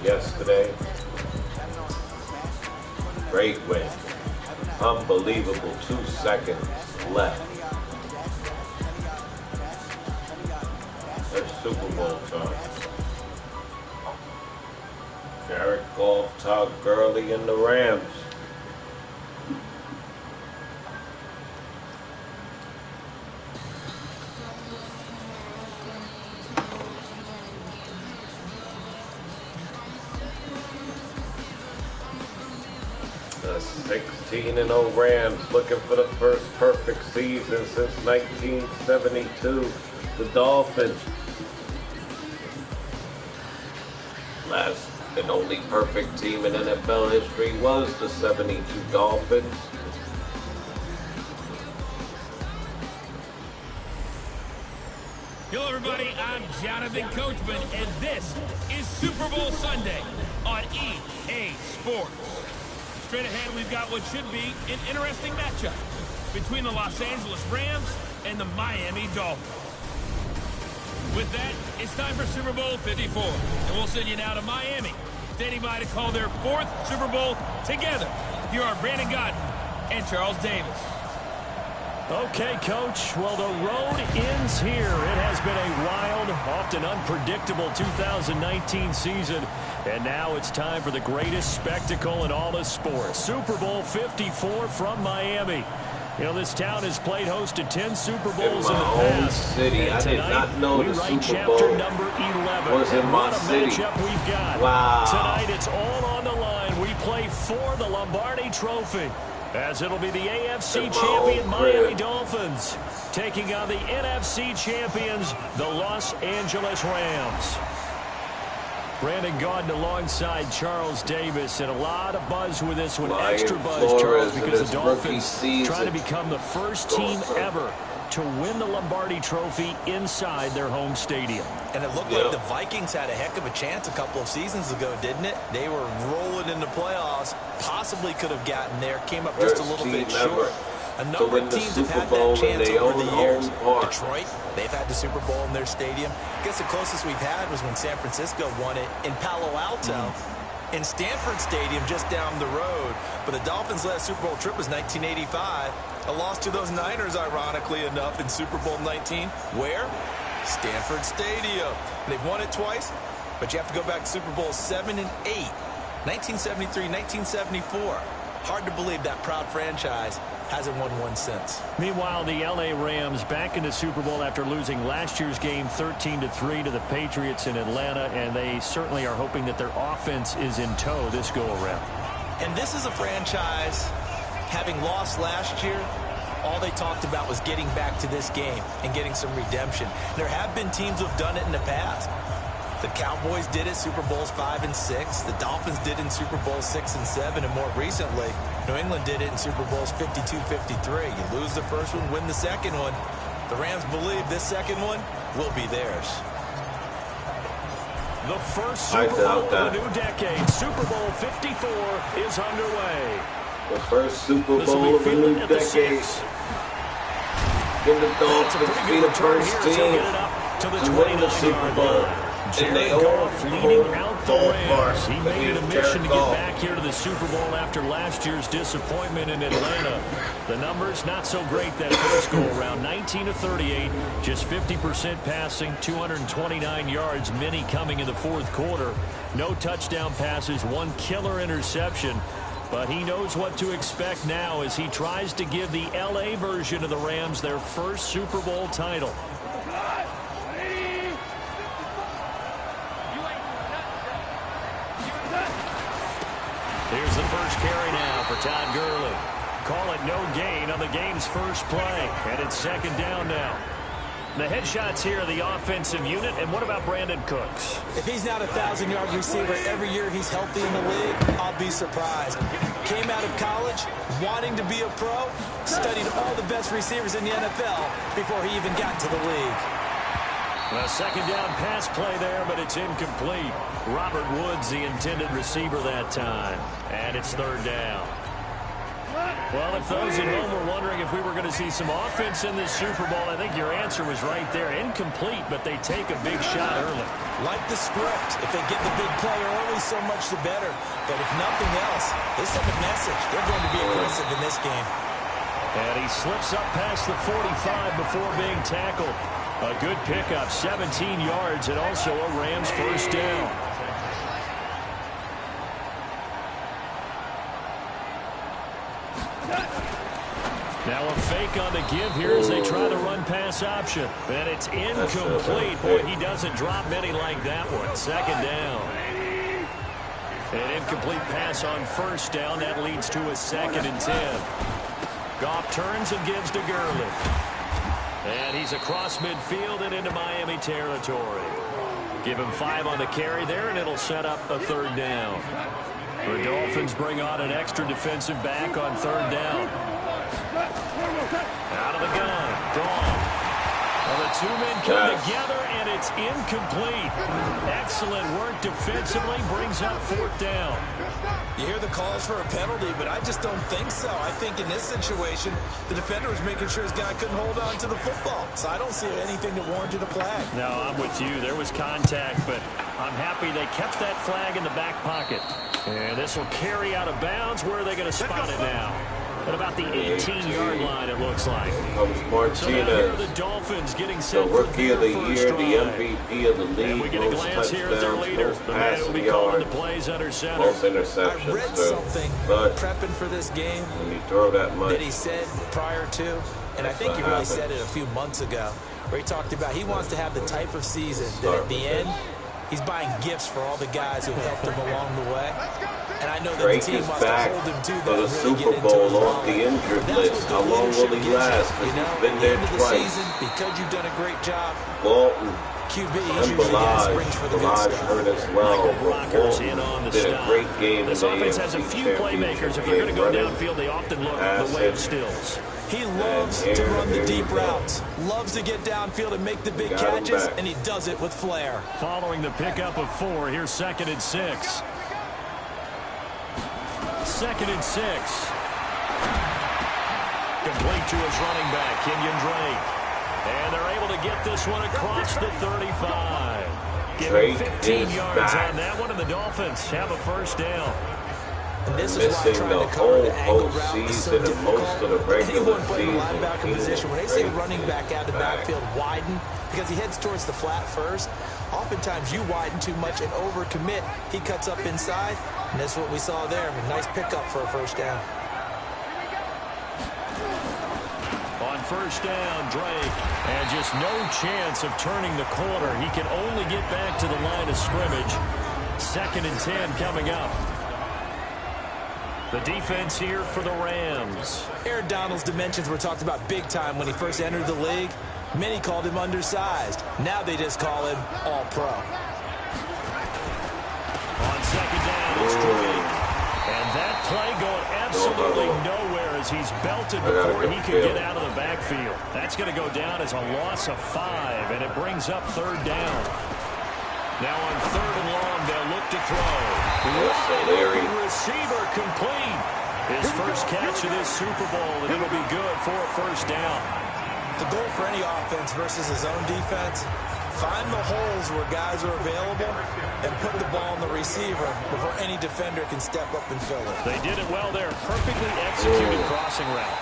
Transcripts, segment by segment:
yesterday. Great win. Unbelievable. 2 seconds left. It's Super Bowl time. Jared Goff, Todd Gurley, and the Rams. The 16-0 Rams looking for the first perfect season since 1972. The Dolphins. Last and only perfect team in NFL history was the 72 Dolphins. Hello everybody, I'm Jonathan Coachman, and this is Super Bowl Sunday on EA Sports. Straight ahead, we've got what should be an interesting matchup between the Los Angeles Rams and the Miami Dolphins. With that, it's time for Super Bowl 54, and we'll send you now to Miami, standing by to call their 4th Super Bowl together. Here are Brandon Godden and Charles Davis. Okay, Coach. Well, the road ends here. It has been a wild, often unpredictable 2019 season. And now it's time for the greatest spectacle in all of sports. Super Bowl 54 from Miami. You know, this town has played host to 10 Super Bowls in the past. City. And I did not know the Super Bowl chapter number 11. was in my city. What a matchup we've got. Wow. Tonight it's all on the line. We play for the Lombardi Trophy, as it'll be the AFC champion Miami Dolphins taking on the NFC champions, the Los Angeles Rams. Brandon Gaudin alongside Charles Davis, and a lot of buzz with this one. Extra buzz, Charles, because the Dolphins trying to become the first team ever to win the Lombardi Trophy inside their home stadium. And it looked like the Vikings had a heck of a chance a couple of seasons ago, didn't it? They were rolling in the playoffs, possibly could have gotten there, came up just a little bit short. A number of teams have had that chance over the years. Detroit, they've had the Super Bowl in their stadium. I guess the closest we've had was when San Francisco won it in Palo Alto, in Stanford Stadium just down the road. But the Dolphins' last Super Bowl trip was 1985. A loss to those Niners, ironically enough, in Super Bowl 19. Where? Stanford Stadium. They've won it twice, but you have to go back to Super Bowl 7 and 8. 1973, 1974. Hard to believe that proud franchise hasn't won one since. Meanwhile, the LA Rams back in the Super Bowl after losing last year's game 13-3 to the Patriots in Atlanta, and they certainly are hoping that their offense is in tow this go-around. And this is a franchise, having lost last year, all they talked about was getting back to this game and getting some redemption. There have been teams who have done it in the past. The Cowboys did it Super Bowls 5 and 6. The Dolphins did it in Super Bowls 6 and 7. And more recently, New England did it in Super Bowls 52, 53. You lose the first one, win the second one. The Rams believe this second one will be theirs. The first Super Bowl of the new decade, Super Bowl 54, is underway. The first Super Bowl of the new decade. Can the Dolphins be the first team to win the Super Bowl? Jared Goff leading out the Rams. He made it a mission to get back here to the Super Bowl after last year's disappointment in Atlanta. The numbers not so great that first go-around. 19 of 38, just 50% passing, 229 yards, many coming in the fourth quarter. No touchdown passes, one killer interception. But he knows what to expect now as he tries to give the L.A. version of the Rams their first Super Bowl title. Here's the first carry now for Todd Gurley. Call it no gain on the game's first play. And it's second down now. The headshots here, the offensive unit. And what about Brandon Cooks? If he's not a 1,000-yard receiver every year he's healthy in the league, I'll be surprised. Came out of college wanting to be a pro, studied all the best receivers in the NFL before he even got to the league. A second down pass play there, but it's incomplete. Robert Woods, the intended receiver that time. And it's third down. Well, if those at home were wondering if we were going to see some offense in this Super Bowl, I think your answer was right there. Incomplete, but they take a big shot early. Like the script. If they get the big play early, only so much the better. But if nothing else, they send a message. They're going to be aggressive in this game. And he slips up past the 45 before being tackled. A good pickup, 17 yards, and also a Rams first down. Now a fake on the give here as they try the run-pass option. And it's incomplete. Boy, he doesn't drop many like that one. Second down. An incomplete pass on first down. That leads to a 2nd and 10. Goff turns and gives to Gurley. And he's across midfield and into Miami territory. Give him 5 on the carry there, and it'll set up a 3rd down. The Dolphins bring on an extra defensive back on 3rd down. Out of the gun. Goff. Well, the 2 men come together, and it's incomplete. Excellent work defensively. Brings up 4th down. You hear the calls for a penalty, but I just don't think so. I think in this situation, the defender was making sure his guy couldn't hold on to the football. So I don't see anything that warranted a flag. No, I'm with you. There was contact, but I'm happy they kept that flag in the back pocket. And this will carry out of bounds. Where are they going to spot it now? At about the 18-yard line, it looks like. So now here are the Dolphins getting set the Rookie of the Year, the MVP of the league, and we get a glance here at their leader, the man who will be calling the plays under center. Most interceptions. I read something prepping for this game when you throw that much, that he said prior to, and I think he really said it a few months ago, where he talked about he wants to have the type of season that at the end, he's buying gifts for all the guys who helped him along the way. And I know that the team wants to hold him to that. For the Super Bowl off the injured list. How long will he last? Because he's been there twice. Because you've done a great job. Walton QB and Balaj hurt as well. Walton did a great game. This offense has a few playmakers. If they're going to go downfield, they often look the way of stills. He loves to run the deep routes, loves to get downfield and make the big catches, and he does it with flair. Following the pickup of 4, here's 2nd and 6. 2nd and 6. Complete to his running back, Kenyon Drake. And they're able to get this one across the 35. Giving 15 yards on that one, and the Dolphins have a first down. And this is why trying to cover the angle route is so difficult. Anyone playing the linebacker position, when they say running back out of the backfield widen, because he heads towards the flat first, oftentimes you widen too much and overcommit. He cuts up inside, and that's what we saw there. A nice pickup for a first down. On first down, Drake, and just no chance of turning the corner. He can only get back to the line of scrimmage. 2nd and 10 coming up. The defense here for the Rams. Aaron Donald's dimensions were talked about big time when he first entered the league. Many called him undersized. Now they just call him all-pro. On 2nd down, it's Drake. And that play going absolutely nowhere as he's belted before he could get out of the backfield. That's going to go down as a loss of 5, and it brings up 3rd down. Now on 3rd and long, they'll look to throw. Wide receiver complete. His first catch of this Super Bowl, and it'll be good for a first down. The goal for any offense versus his own defense, find the holes where guys are available and put the ball on the receiver before any defender can step up and fill it. They did it well there. Perfectly executed crossing route.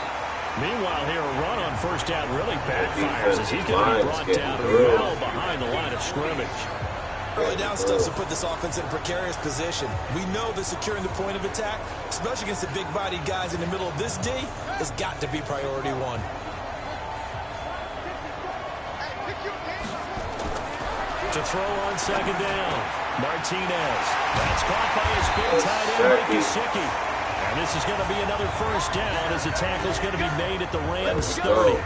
Meanwhile, here a run on first down really backfires as he's going to be brought down well behind the line of scrimmage. Early down stuff to put this offense in a precarious position. We know that securing the point of attack, especially against the big-bodied guys in the middle of this D, has got to be priority 1. To throw on 2nd down, Martinez. That's caught by his big tight end, Mike Gesicki. And this is going to be another first down as the tackle's going to be made at the Rams 30.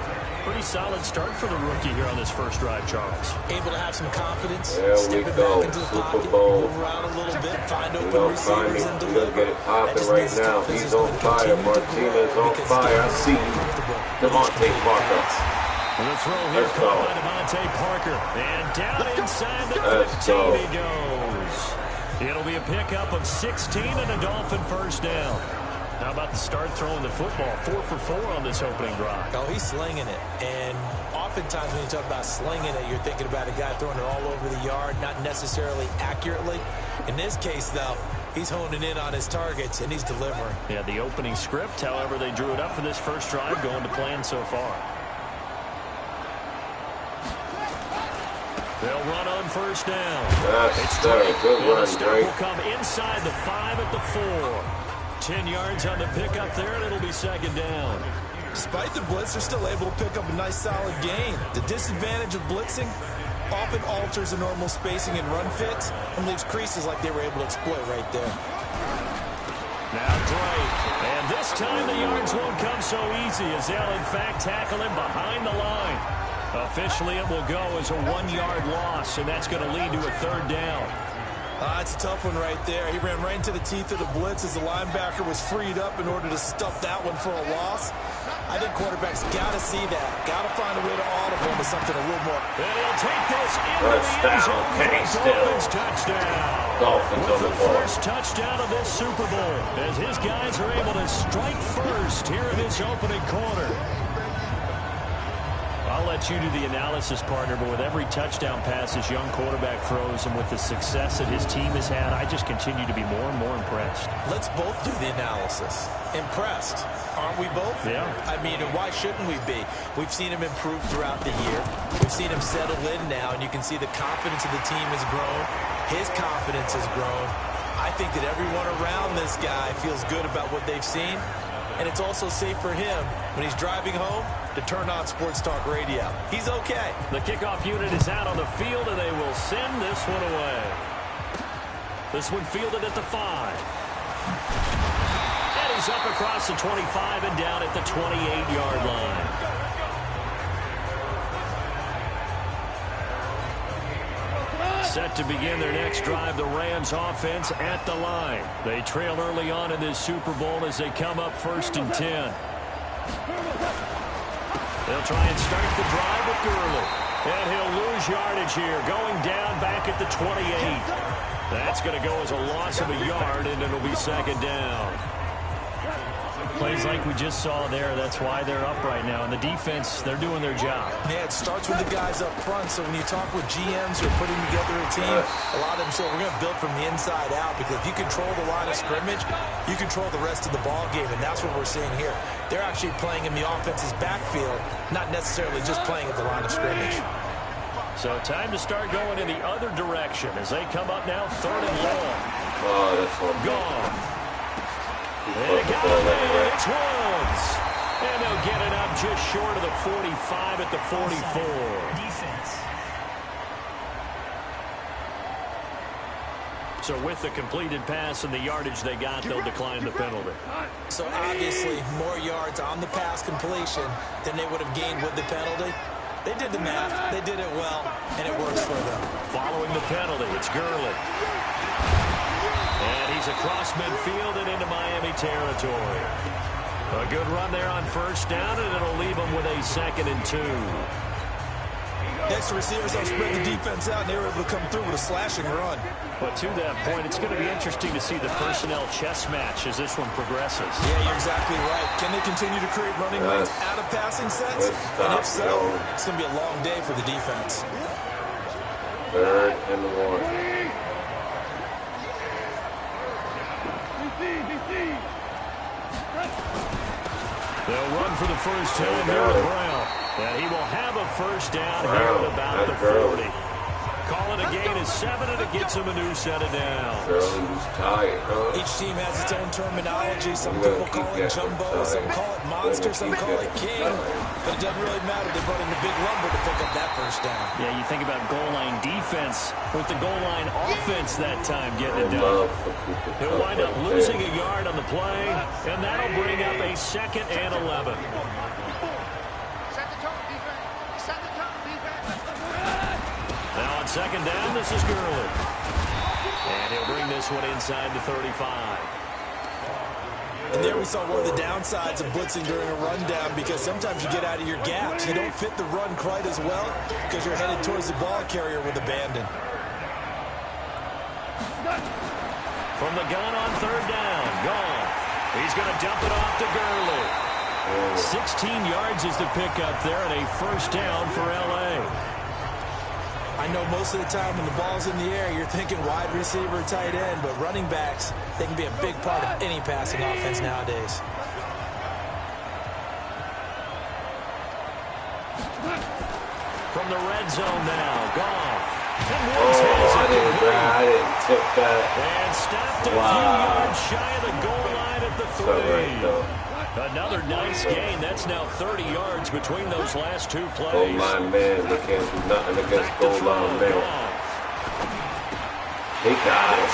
Pretty solid start for the rookie here on this first drive, Charles. Able to have some confidence, stepping back into the pocket, move around a little bit, find open receivers and deliver. Get it popping right now. He's on fire. Martinez on fire. I see you. DeVontae Parker. The throw here caught by DeVontae Parker. And down inside the 15 he goes. It'll be a pickup of 16 and a Dolphin first down. How about the start throwing the football? 4 for 4 on this opening drive. Oh, he's slinging it. And oftentimes when you talk about slinging it, you're thinking about a guy throwing it all over the yard, not necessarily accurately. In this case, though, he's honing in on his targets, and he's delivering. Yeah, the opening script, however, they drew it up for this first drive, going to plan so far. They'll run on first down. It's very good run, the stop will come inside the 5 at the 4. 10 yards on the pickup there, and it'll be second down. Despite the blitz, they're still able to pick up a nice, solid gain. The disadvantage of blitzing often alters the normal spacing and run fits and leaves creases like they were able to exploit right there. Now Drake. And this time the yards won't come so easy as they'll, in fact, tackle him behind the line. Officially, it will go as a 1-yard loss, and that's going to lead to a third down. It's a tough one right there. He ran right into the teeth of the blitz as the linebacker was freed up in order to stuff that one for a loss. I think quarterbacks got to see that. Got to find a way to audible into something a little more. And he'll take this into the end zone for a Dolphins touchdown. Dolphins on the ball. First touchdown of this Super Bowl as his guys are able to strike first here in this opening quarter. I'll let you do the analysis, partner, but with every touchdown pass this young quarterback throws and with the success that his team has had, I just continue to be more and more impressed. Let's both do the analysis. Impressed. Aren't we both? Yeah. I mean, and why shouldn't we be? We've seen him improve throughout the year. We've seen him settle in now, and you can see the confidence of the team has grown. His confidence has grown. I think that everyone around this guy feels good about what they've seen, and it's also safe for him when he's driving home to turn on Sports Talk Radio. He's okay. The kickoff unit is out on the field, and they will send this one away. This one fielded at the 5. And he's up across the 25 and down at the 28-yard line. Set to begin their next drive, the Rams offense at the line. They trail early on in this Super Bowl as they come up 1st and 10. They'll try and start the drive with Gurley. And he'll lose yardage here, going down back at the 28. That's going to go as a loss of a yard, and it'll be second down. Plays like we just saw there, that's why they're up right now. And the defense, they're doing their job. Yeah, it starts with the guys up front. So when you talk with GMs who are putting together a team, a lot of them say, we're going to build from the inside out. Because if you control the line of scrimmage, you control the rest of the ball game. And that's what we're seeing here. They're actually playing in the offense's backfield, not necessarily just playing at the line of scrimmage. So time to start going in the other direction as they come up now 3rd and long. Oh, that's one. Gone. They got it. It's Woods. And they'll get it up just short of the 45 at the 44. Defense. So with the completed pass and the yardage they got, they'll decline the penalty. So obviously more yards on the pass completion than they would have gained with the penalty. They did the math. They did it well, and it works for them. Following the penalty, it's Gurley. And he's across midfield and into Miami territory. A good run there on 1st down, and it'll leave them with a 2nd and 2. Next, the receivers have spread the defense out, and they were able to come through with a slashing run. But to that point, it's going to be interesting to see the personnel chess match as this one progresses. Yeah, you're exactly right. Can they continue to create running lanes out of passing sets? And if so, it's going to be a long day for the defense. 3rd and 1. They'll run for the first time here with Brown. And he will have a first down here at about the 40. Call it a gain of 7, and it gets him a new set of downs. Each team has its own terminology. Some people call it jumbo, some call it monster, some call it king. But it doesn't really matter. They brought in the big lumber to pick up that first down. Yeah, you think about goal line defense with the goal line offense that time getting it done. He'll wind up losing a yard on the play, and that'll bring up a 2nd and 11. Now on 2nd down, this is Gurley. And he'll bring this one inside the 35. And there we saw one of the downsides of blitzing during a rundown, because sometimes you get out of your gaps. You don't fit the run quite as well because you're headed towards the ball carrier with abandon. From the gun on 3rd down, Goff. He's going to dump it off to Gurley. 16 yards is the pickup there, and a first down for L.A. I know most of the time when the ball's in the air, you're thinking wide receiver, tight end, but running backs, they can be a big part of any passing offense nowadays. From the red zone now, Goff. I didn't tip that. And stopped a few yards shy of the goal line at the 3. Another nice gain. That's now 30 yards between those last two plays. Goal line man, they can't do nothing against goal line man. He got it.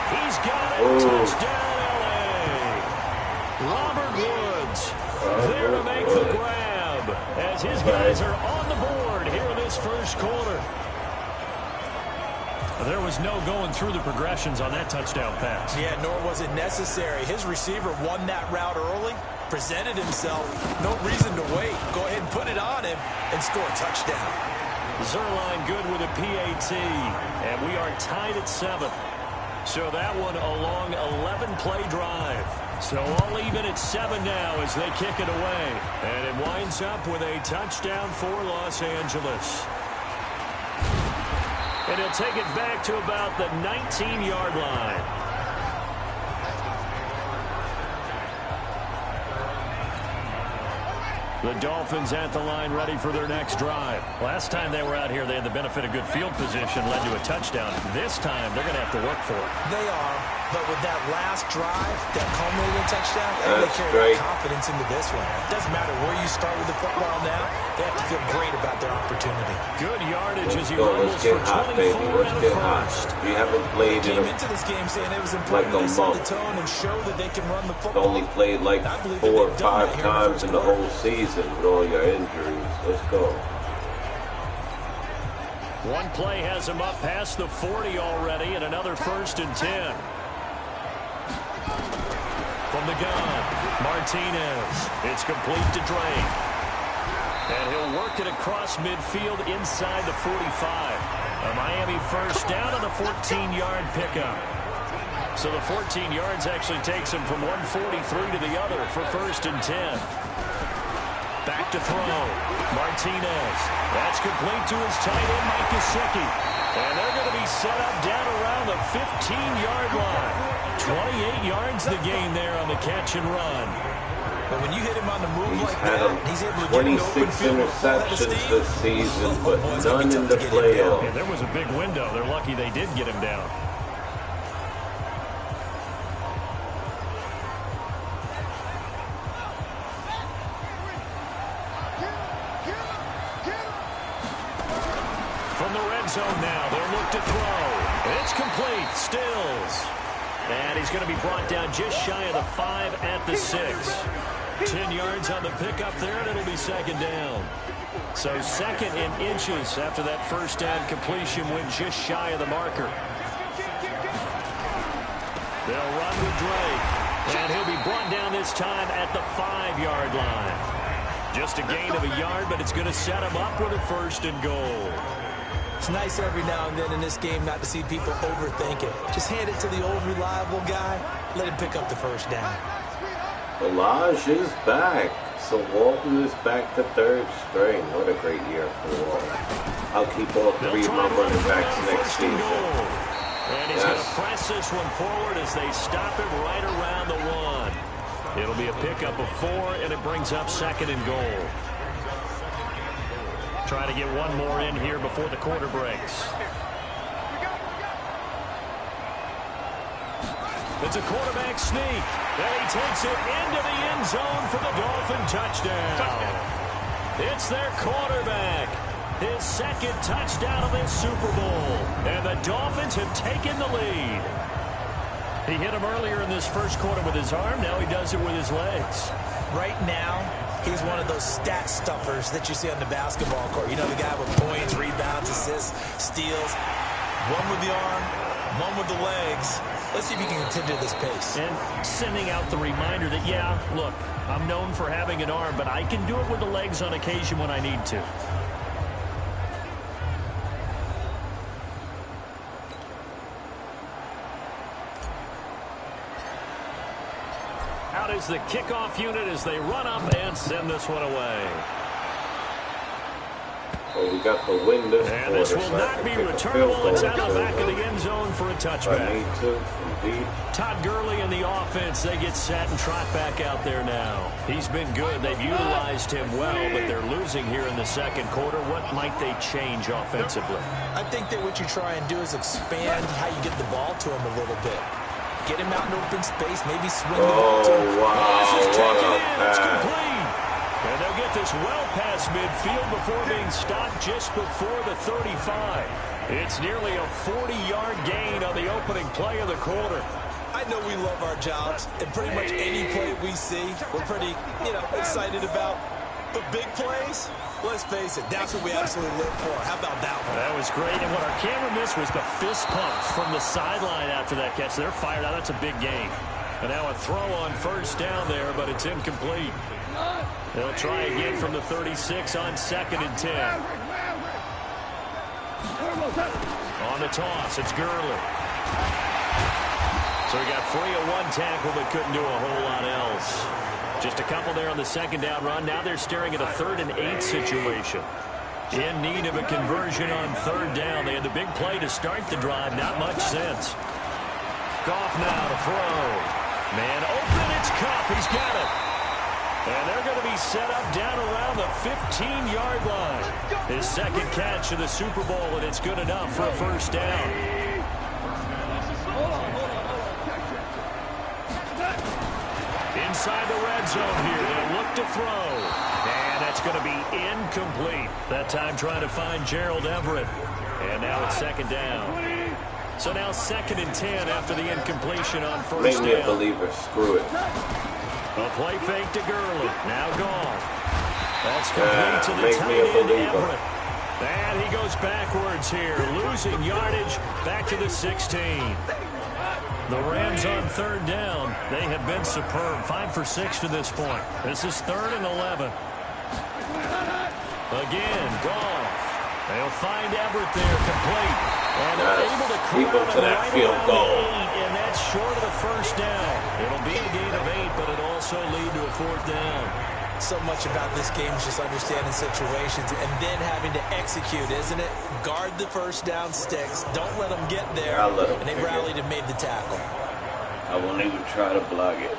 He's got it. Touchdown, L.A. Robert Woods there to make the grab as his guys are on the board here in this first quarter. There was no going through the progressions on that touchdown pass. Yeah, nor was it necessary. His receiver won that route early, presented himself. No reason to wait. Go ahead and put it on him and score a touchdown. Zerline good with a PAT, and we are tied at 7. So that one a long 11-play drive. So all even at 7 now as they kick it away. And it winds up with a touchdown for Los Angeles. And he'll take it back to about the 19-yard line. The Dolphins at the line ready for their next drive. Last time they were out here, they had the benefit of good field position, led to a touchdown. This time, they're going to have to work for it. They are, but with that last drive, that culminating touchdown, they carry confidence into this one. It doesn't matter where you start with the football now. They have to feel great about their opportunity. Good yardage as he rumbles for 24 and a first. We haven't played in into this game saying it was important like a to set the month. tone and show that they can run the football. Only played like 4 or 5 times in the whole season with all your injuries. Let's go. One play has him up past the 40 already, and another 1st and 10. From the gun, Martinez. It's complete to Drake. And he'll work it across midfield inside the 45. A Miami first down on a 14-yard pickup. So the 14 yards actually takes him from 143 to the other for 1st and 10. Back to throw. Martinez. That's complete to his tight end, Mike Gesicki. And they're going to be set up down around the 15-yard line. 28 yards the gain there on the catch and run. But when you hit him on the move He's like had that, he's able to get an open 26 field interceptions this season, but none in the playoffs. Yeah, there was a big window. They're lucky they did get him down. From the red zone now, they'll look to throw. It's complete. Stills. And he's going to be brought down just shy of the 5 at the 6. 10 yards on the pickup there, and it'll be 2nd down. So 2nd in inches after that first down completion went just shy of the marker. They'll run with Drake. And he'll be brought down this time at the 5-yard line. Just a gain of a yard, but it's going to set him up with a 1st and goal. It's nice every now and then in this game not to see people overthink it. Just hand it to the old reliable guy. Let him pick up the first down. Balaj is back. So Walton is back to 3rd string. What a great year for Walton. I'll keep all 3 of my running backs next season. And he's going to press this one forward as they stop him right around the 1. It'll be a pickup of 4, and it brings up 2nd and goal. Trying to get one more in here before the quarter breaks. It's a quarterback sneak. And he takes it into the end zone for the Dolphin touchdown. It's their quarterback. His 2nd touchdown of this Super Bowl. And the Dolphins have taken the lead. He hit him earlier in this first quarter with his arm. Now he does it with his legs. Right now, he's one of those stat stuffers that you see on the basketball court. You know, the guy with points, rebounds, assists, steals. One with the arm, one with the legs. Let's see if he can continue this pace. And sending out the reminder that, yeah, look, I'm known for having an arm, but I can do it with the legs on occasion when I need to. out is the kickoff unit as they run up and send this one away. Well, we got the win this quarter. And this will not be returnable. It's out of the back of the end zone for a touchback. I need to, indeed. Todd Gurley and the offense, they get set and trot back out there now. He's been good. They've utilized him well, but they're losing here in the second quarter. What might they change offensively? I think that what you try and do is expand how you get the ball to him a little bit. Get him out in open space, maybe swing the ball to him. Wow, This is what taken a in. It's pass. complete. And they'll get this well past midfield before being stopped just before the 35. It's nearly a 40-yard gain on the opening play of the quarter. I know we love our jobs, and pretty much any play we see, we're pretty, excited about. But big plays, let's face it, that's what we absolutely live for. How about that one? That was great, and what our camera missed was the fist pumps from the sideline after that catch. They're fired out. That's a big gain. And now a throw on first down there, but it's incomplete. They'll try again from the 36 on 2nd and 10. On the toss, it's Gurley. So he got free of one tackle, but couldn't do a whole lot else. Just a couple there on the second down run. Now they're staring at a 3rd and 8 situation. In need of a conversion on 3rd down. They had the big play to start the drive. Not much sense. Goff now to throw. Man open, it's Kupp. He's got it. And they're going to be set up down around the 15-yard line. His second catch of the Super Bowl, and it's good enough for a first down. Inside the red zone here. They'll look to throw. And that's going to be incomplete. That time trying to find Gerald Everett. And now it's 2nd down. So now 2nd and 10 after the incompletion on first Make down. me a believer. Screw it. A play fake to Gurley. Now gone. That's complete to the make tight me a end, believer. Everett. And he goes backwards here, losing yardage back to the 16. The Rams on 3rd down. They have been superb. 5 for 6 to this point. This is 3rd and 11. Again, Goff. They'll find Everett there, complete. And they're able to keep him to that right field around goal. the 8, and that's short of the first down. It'll be a gain of 8, but it'll also lead to a 4th down. So much about this game is just understanding situations and then having to execute, isn't it? Guard the first down sticks. Don't let them get there. I'll let 'em and they take rallied it. and made the tackle. I won't even try to block it.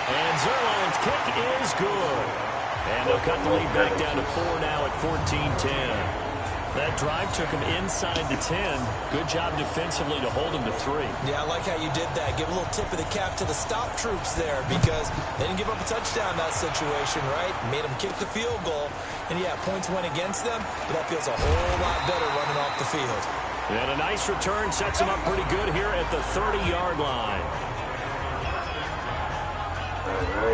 And Zerline's kick is good. And they'll cut the lead back down to 4 now at 14-10. That drive took him inside the 10. Good job defensively to hold him to 3. Yeah, I like how you did that. Give a little tip of the cap to the stop troops there because they didn't give up a touchdown in that situation, right? Made them kick the field goal. And, yeah, points went against them, but that feels a whole lot better running off the field. And a nice return sets him up pretty good here at the 30-yard line.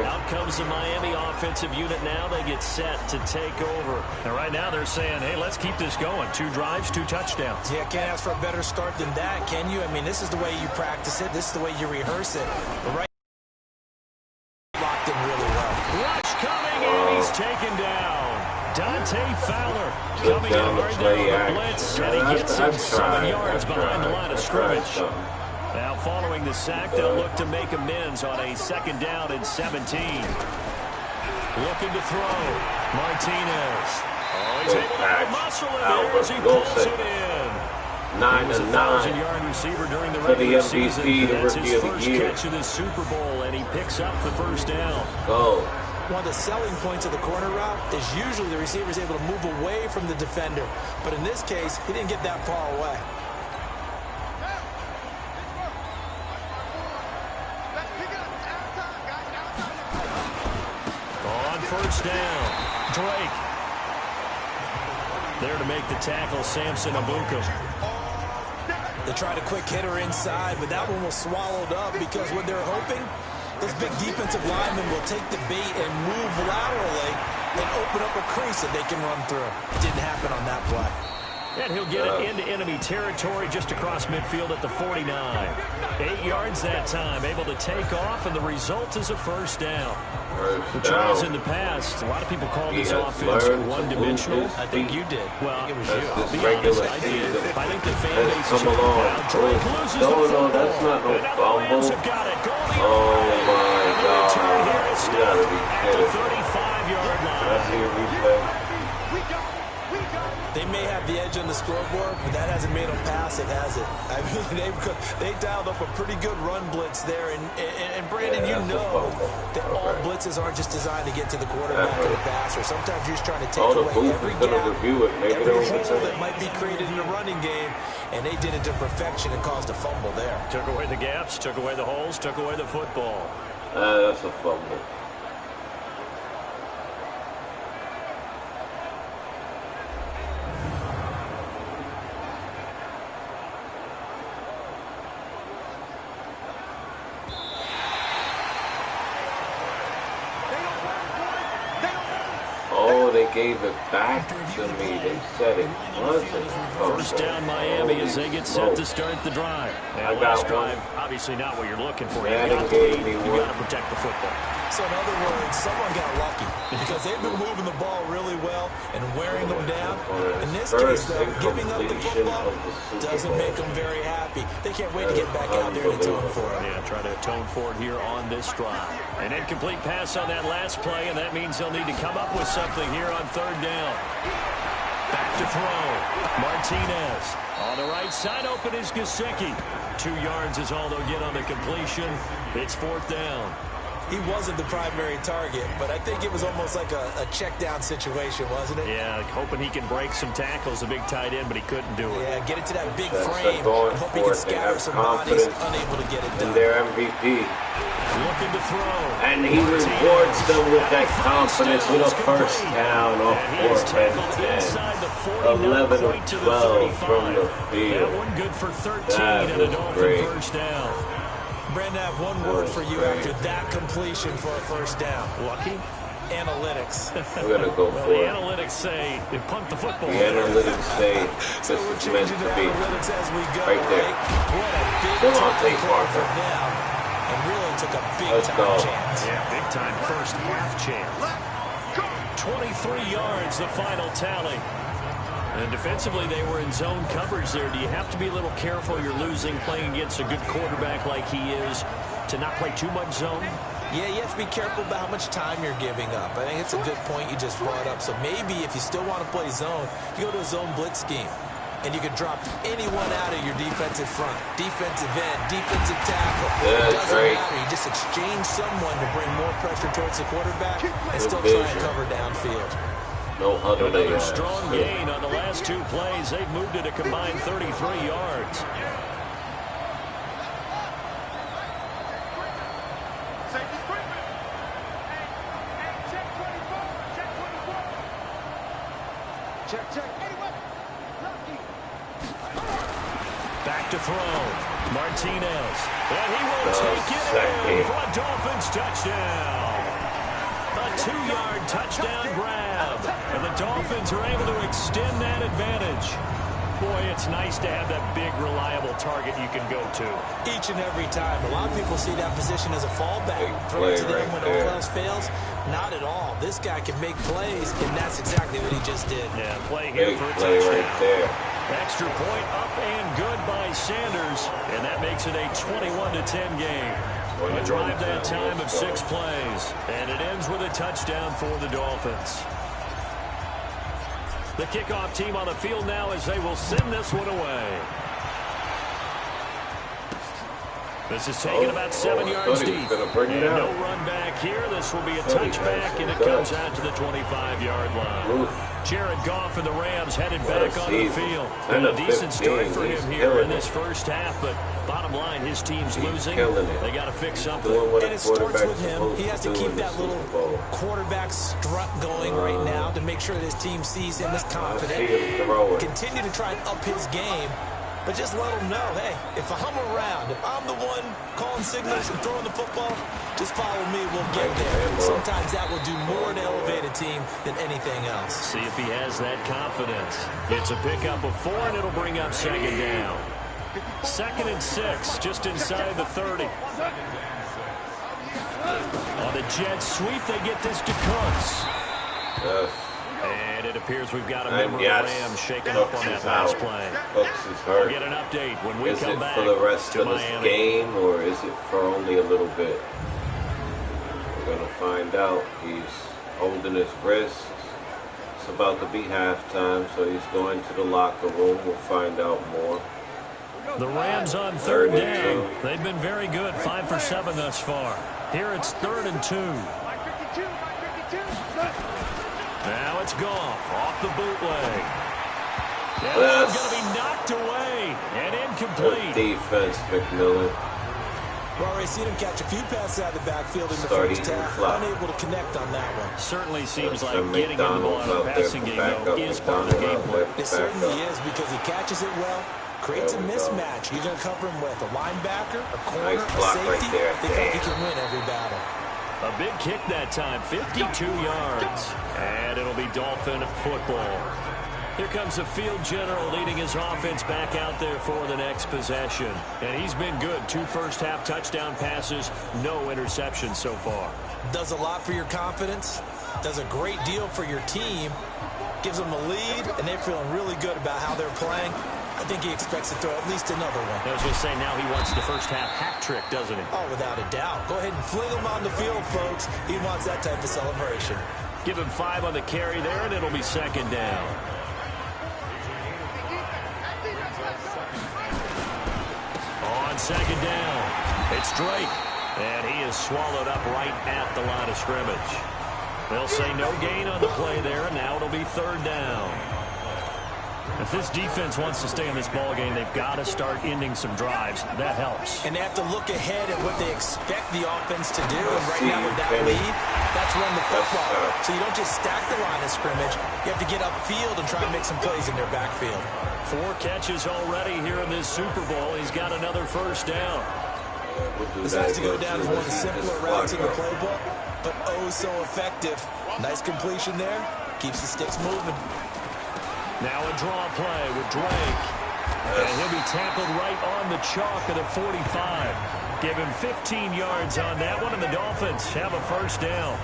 Out comes the Miami offensive unit now. They get set to take over. And right now they're saying, hey, let's keep this going. 2 drives, 2 touchdowns. Yeah, can't ask for a better start than that, can you? I mean, this is the way you practice it. This is the way you rehearse it. But right locked in really well. Rush coming, and he's taken down. Dante Fowler coming in down the hard play there on the action. blitz, and he gets him 7 yards behind the line of scrimmage. Now following the sack, they'll look to make amends on a 2nd down and 17. Looking to throw. Martinez. Oh, he's able to have muscle in there as he pulls it in. 9 He was a and 1,000-yard receiver during the For the regular MVP, season. the That's rookie his of the first year. catch of the Super Bowl, and he picks up the first down. Go. One of the selling points of the corner route is usually the receiver is able to move away from the defender. But in this case, he didn't get that far away. On first down, Drake. There to make the tackle, Samson Abuka. They tried a quick hitter inside, but that one was swallowed up because what they're hoping, those big defensive linemen will take the bait and move laterally and open up a crease that they can run through. It didn't happen on that play. And he'll get it into enemy territory just across midfield at the 49. 8 yards that time, able to take off, and the result is a first down. The tries in the past, a lot of people call this offense one-dimensional. I think you did. Well, it was you. This regular season I think the fan base has come along. No, that's not no fumble. Oh my God! You gotta be kidding. 35-yard line. Can I see a replay? They may have the edge on the scoreboard, but that hasn't made them pass it, has it? I mean, they dialed up a pretty good run blitz there. And Brandon, you know that all blitzes aren't just designed to get to the quarterback or the passer. Sometimes you're just trying to take away every gap, every hole that might be created in the running game, and they did it to perfection and caused a fumble there. Took away the gaps, took away the holes, took away the football. That's a fumble. They gave it back to me. They said it wasn't. First down Miami as they get set to start the drive. And last drive, obviously not what you're looking for. You got to protect the football. So in other words, someone got lucky because they've been moving the ball really well and wearing them down. In this case, though, giving up the football doesn't make them very happy. They can't wait to get back out there and atone for it. Yeah, try to atone for it here on this drive. An incomplete pass on that last play, and that means they'll need to come up with something here on third down. Back to throw. Martinez. On the right side, open is Gesicki. 2 yards is all they'll get on the completion. It's fourth down. He wasn't the primary target, but I think it was almost like a check-down situation, wasn't it? Yeah, hoping he can break some tackles, a big tight end, but he couldn't do it. Yeah, get it to that big frame. I hope he can scatter some bodies, unable to get it done. And their MVP. Looking to throw. And he rewards them with that confidence with a first down off 4th and 10. 11 of 12 from the field. That one good for 13 and a Dolphin first down. Brandon, I have one word for you after that completion for a first down. Lucky? Analytics. We're going to go for the it. analytics say they punt the football. The analytics say this is meant to be. Right there. What a big time for them. And really took a big-time chance. Yeah, big-time first half chance. 23 yards, the final tally. And defensively, they were in zone coverage there. Do you have to be a little careful? You're losing playing against a good quarterback like he is to not play too much zone? Yeah, you have to be careful about how much time you're giving up. I think it's a good point you just brought up. So maybe if you still want to play zone, you go to a zone blitz scheme. And you can drop anyone out of your defensive front. Defensive end, defensive tackle. It doesn't matter. You just exchange someone to bring more pressure towards the quarterback and still try and cover downfield. No huddle. Another strong gain on the last 2 plays. They've moved it a combined 33 yards. Back to throw. Martinez. And he will take it in for a Dolphins touchdown. A 2-yard touchdown grab. And the Dolphins are able to extend that advantage. Boy, it's nice to have that big, reliable target you can go to. Each and every time. A lot of people see that position as a fallback. Throw it to them when all else fails. Not at all. This guy can make plays, and that's exactly what he just did. Yeah, play here for a touchdown. Extra point up and good by Sanders. And that makes it a 21-10 game. A drive that time of 6 plays. And it ends with a touchdown for the Dolphins. The kickoff team on the field now as they will send this one away. This is taken about 7 yards deep. And no run back here. This will be a touchback, and it comes out to the 25-yard line. Jared Goff and the Rams headed back on the field. Been a decent start for him here in this first half, but bottom line, his team's losing. They got to fix something. And it starts with him. He has to keep that little quarterback strut going right now to make sure that his team sees him as confident. Continue to try and up his game. But just let them know, hey, if I'm around, if I'm the one calling signals and throwing the football, just follow me, we'll get there. Sometimes that will do more to elevate a team than anything else. See if he has that confidence. It's a pickup of 4, and it'll bring up 2nd down. 2nd and 6, just inside the 30. On the jet sweep, they get this to Cooks. Yes. And it appears we've got a member of the Rams shaking Cooks up on that is last out. play. Cooks is hurt. We'll get an update when we is come it back for the rest to of this Miami. game, or is it for only a little bit? We're going to find out. He's holding his wrist. It's about to be halftime, so he's going to the locker room. We'll find out more. The Rams on third down. They've been very good, 5 for 7 thus far. Here it's 3rd and 2. Now it's Goff off the bootleg. That one's going to be knocked away and incomplete. Good defense, McMillan. We've already seen him catch a few passes out of the backfield in the first half. Unable to connect on that one. Certainly seems like getting in the ball in the passing game, though, is part of the game plan. It certainly is, because he catches it well, creates a mismatch. You're going to cover him with a linebacker, a corner, a safety. They think he can win every battle. A big kick that time, 52 yards. And it'll be Dolphin football. Here comes the field general leading his offense back out there for the next possession. And he's been good. 2 first-half touchdown passes, no interceptions so far. Does a lot for your confidence. Does a great deal for your team. Gives them a lead, and they're feeling really good about how they're playing. I think he expects to throw at least another one. I was going to say, now he wants the first-half hat trick, doesn't he? Oh, without a doubt. Go ahead and fling him on the field, folks. He wants that type of celebration. Give him 5 on the carry there, and it'll be 2nd down. On 2nd down, it's Drake. And he is swallowed up right at the line of scrimmage. They'll say no gain on the play there, and now it'll be 3rd down. If this defense wants to stay in this ballgame, they've got to start ending some drives. That helps. And they have to look ahead at what they expect the offense to do. And right now with that lead, that's run the football. So you don't just stack the line of scrimmage. You have to get upfield and try and make some plays in their backfield. 4 catches already here in this Super Bowl. He's got another 1st down. This has to go down as one of the simpler routes in the playbook, but oh so effective. Nice completion there. Keeps the sticks moving. Now a draw play with Drake. And he'll be tackled right on the chalk at the 45. Give him 15 yards on that one, and the Dolphins have a 1st down.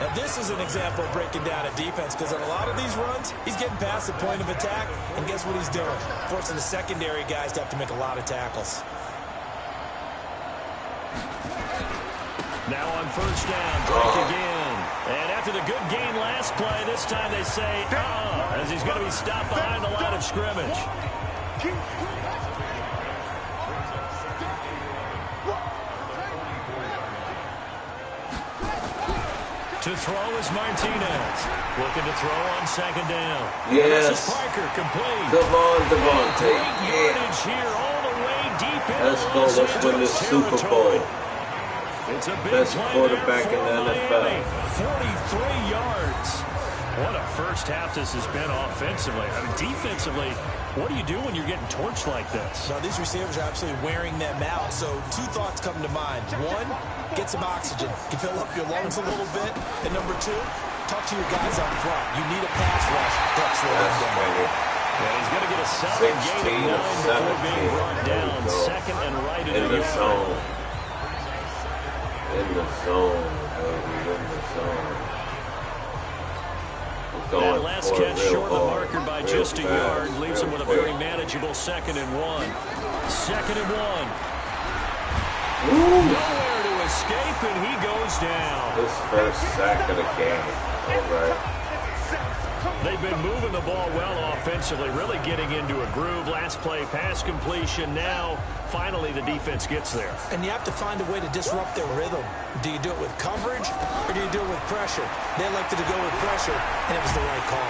Now this is an example of breaking down a defense, because in a lot of these runs, he's getting past the point of attack, and guess what he's doing? Forcing the secondary guys to have to make a lot of tackles. Now on 1st down, Drake again. And after the good gain last play, this time they say, as he's going to be stopped behind the line of scrimmage. To throw is Martinez. Looking to throw on 2nd down. Yes. This is Parker, complete. Come on, Devontae. Great yardage here all the way deep in Let's go. Let's win this Super Bowl. It's a big Best play quarterback there in the for NFL. Miami. 43 yards. What a first half this has been offensively. I mean, defensively, what do you do when you're getting torched like this? Now, these receivers are absolutely wearing them out. So 2 thoughts come to mind. 1, get some oxygen. You fill up your lungs a little bit. And number 2, talk to your guys up front. You need a pass rush to help slow them down. Yeah, he's going to get a solid gain of 9 before being brought down. 2nd and right in the zone. In the zone, baby, in the zone. That last catch short of the marker by just a yard leaves him with a very manageable 2nd and 1. 2nd and 1. Nowhere to escape, and he goes down. His first sack of the game. All right. They've been moving the ball well offensively, really getting into a groove. Last play, pass completion. Now, finally, the defense gets there. And you have to find a way to disrupt their rhythm. Do you do it with coverage, or do you do it with pressure? They elected to go with pressure, and it was the right call.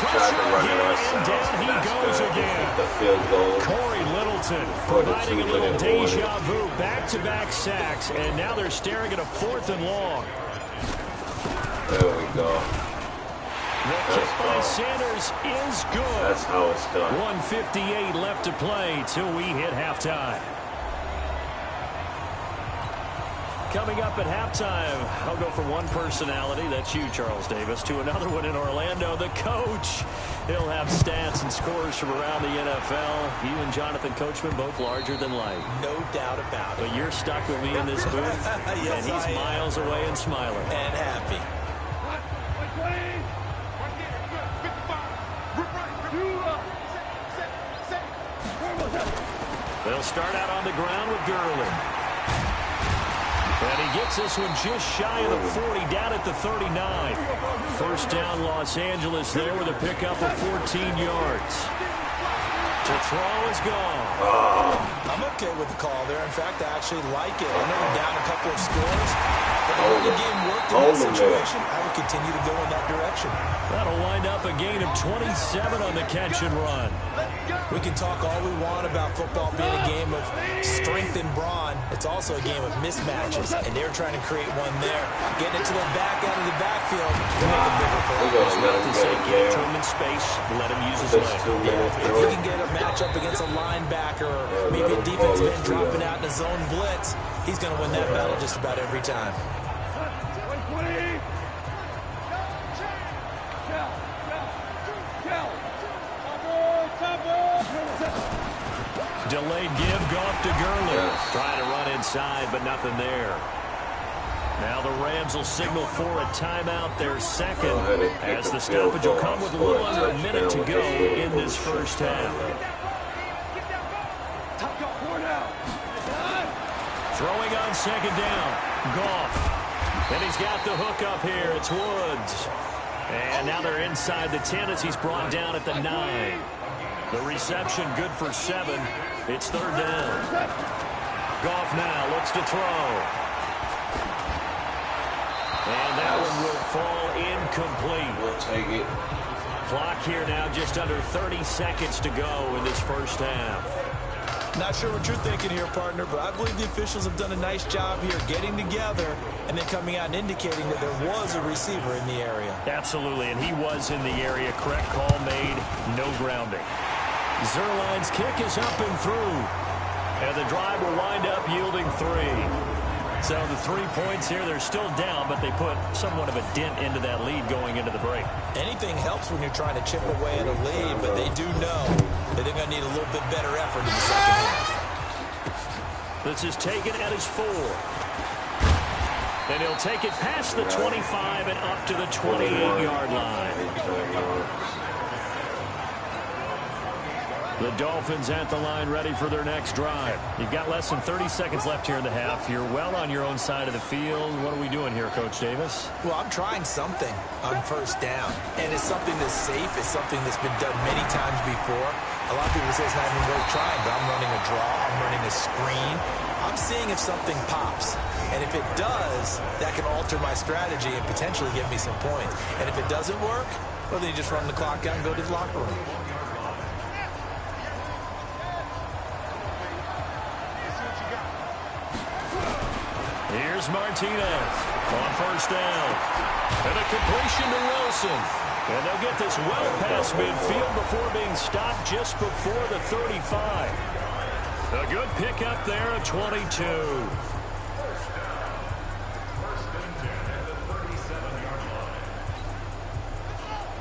Tried to run it ourselves. Down he goes again. The field goal. Corey Littleton providing a little deja vu. Back-to-back sacks, and now they're staring at a 4th and long. There we go. The kick by Sanders is good. That's how it's done. 1:58 left to play till we hit halftime. coming up at halftime. I'll go from one personality, that's you, Charles Davis, to another one in Orlando, the coach. He'll have stats and scores from around the NFL. You and Jonathan Coachman both larger than life. No doubt about it. But you're stuck with me in this booth, yes, and he's miles away and smiling. And happy. They'll start out on the ground with Gurley. And he gets this one just shy of the 40, down at the 39. First down, Los Angeles there with a pickup of 14 yards. To throw is gone. I'm okay with the call there. In fact, I actually like it. I know we're down a couple of scores. But the running game worked in that situation. I would continue to go in that direction. That'll wind up a gain of 27 on the catch and run. We can talk all we want about football being a game of strength and brawn. It's also a game of mismatches, and they're trying to create one there. Getting it to the back end of the backfield to make a bigger play. Get to him in space, let him use his leg. If he can get a matchup against a linebacker or maybe a defensive end dropping out in a zone blitz, he's going to win that battle just about every time. Delayed give, Goff to Gurley. Trying to run inside, but nothing there. Now the Rams will signal for a timeout, their second, as the stoppage will come with a little under a minute to go in this first half. Throwing on second down, Goff. And he's got the hook up here. It's Woods. And now they're inside the 10 as he's brought down at the 9. The reception good for 7. It's third down. Goff now looks to throw. And that one will fall incomplete. We'll take it. Clock here now just under 30 seconds to go in this first half. Not sure what you're thinking here, partner, but I believe the officials have done a nice job here getting together and then coming out and indicating that there was a receiver in the area. Absolutely, and he was in the area. Correct call made, no grounding. Zerline's kick is up and through, and the drive will wind up yielding 3. So the 3 points here, they're still down, but they put somewhat of a dent into that lead going into the break. Anything helps when you're trying to chip away at a lead, but they do know that they're going to need a little bit better effort in the second half. This is taken at his 4. And he'll take it past the 25 and up to the 28-yard line. The Dolphins at the line ready for their next drive. You've got less than 30 seconds left here in the half. You're well on your own side of the field. What are we doing here, Coach Davis? Well, I'm trying something on first down. And it's something that's safe. It's something that's been done many times before. A lot of people say it's not even worth trying, but I'm running a draw. I'm running a screen. I'm seeing if something pops. And if it does, that can alter my strategy and potentially give me some points. And if it doesn't work, well, then you just run the clock out and go to the locker room. Here's Martinez on first down. And a completion to Wilson. And they'll get this well past midfield before being stopped just before the 35. A good pickup there at 22.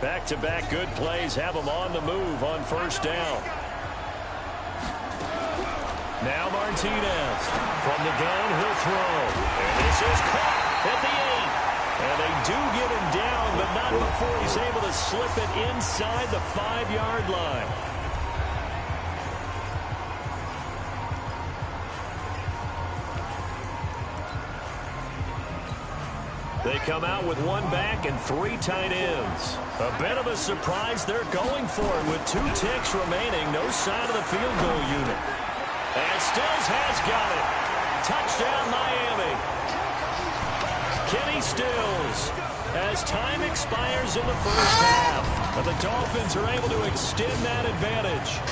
Back-to-back good plays have them on the move on first down. Now Martinez from the gun, he'll throw. And this is caught at the 8. And they do get him down, but not before he's able to slip it inside the 5-yard line. They come out with 1 back and 3 tight ends. A bit of a surprise. They're going for it with 2 ticks remaining. No sign of the field goal unit. And Stills has got it. Touchdown, Miami. Kenny Stills, as time expires in the first half, and the Dolphins are able to extend that advantage.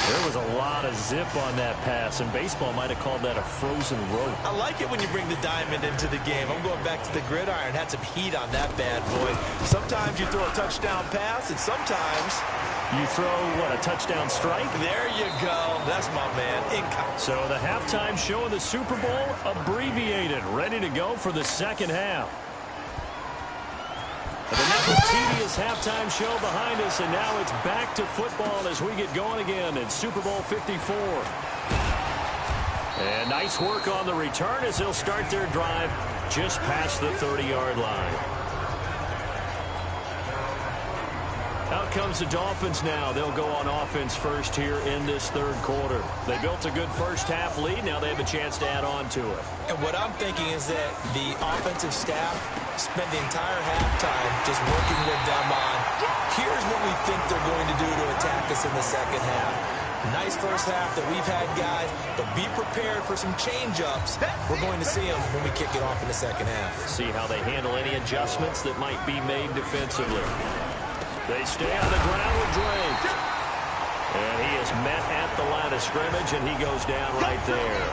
There was a lot of zip on that pass, and baseball might have called that a frozen rope. I like it when you bring the diamond into the game. I'm going back to the gridiron. Had some heat on that bad boy. Sometimes you throw a touchdown pass, and sometimes You throw, what, a touchdown strike? There you go. That's my man. So the halftime show of the Super Bowl abbreviated, ready to go for the second half. Another tedious halftime show behind us, and now it's back to football as we get going again in Super Bowl 54. And nice work on the return as they'll start their drive just past the 30-yard line. Out comes the Dolphins now. They'll go on offense first here in this third quarter. They built a good first half lead. Now they have a chance to add on to it. And what I'm thinking is that the offensive staff spent the entire halftime just working with them on, here's what we think they're going to do to attack us in the second half. Nice first half that we've had, guys, but be prepared for some change-ups. We're going to see them when we kick it off in the second half. See how they handle any adjustments that might be made defensively. They stay on the ground with Drake. And he is met at the line of scrimmage, and he goes down right there.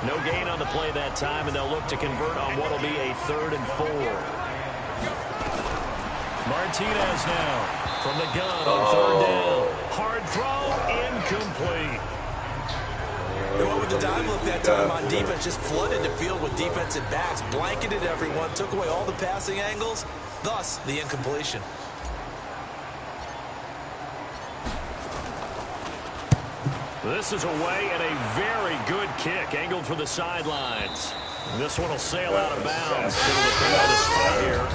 No gain on the play that time, and they'll look to convert on what will be a 3rd and 4. Martinez now from the gun on 3rd down. Hard throw, incomplete. They went with the dive look that time on defense, just flooded the field with defensive backs, blanketed everyone, took away all the passing angles, thus the incompletion. This is away and a very good kick, angled for the sidelines. This one will sail out of bounds. The spot here.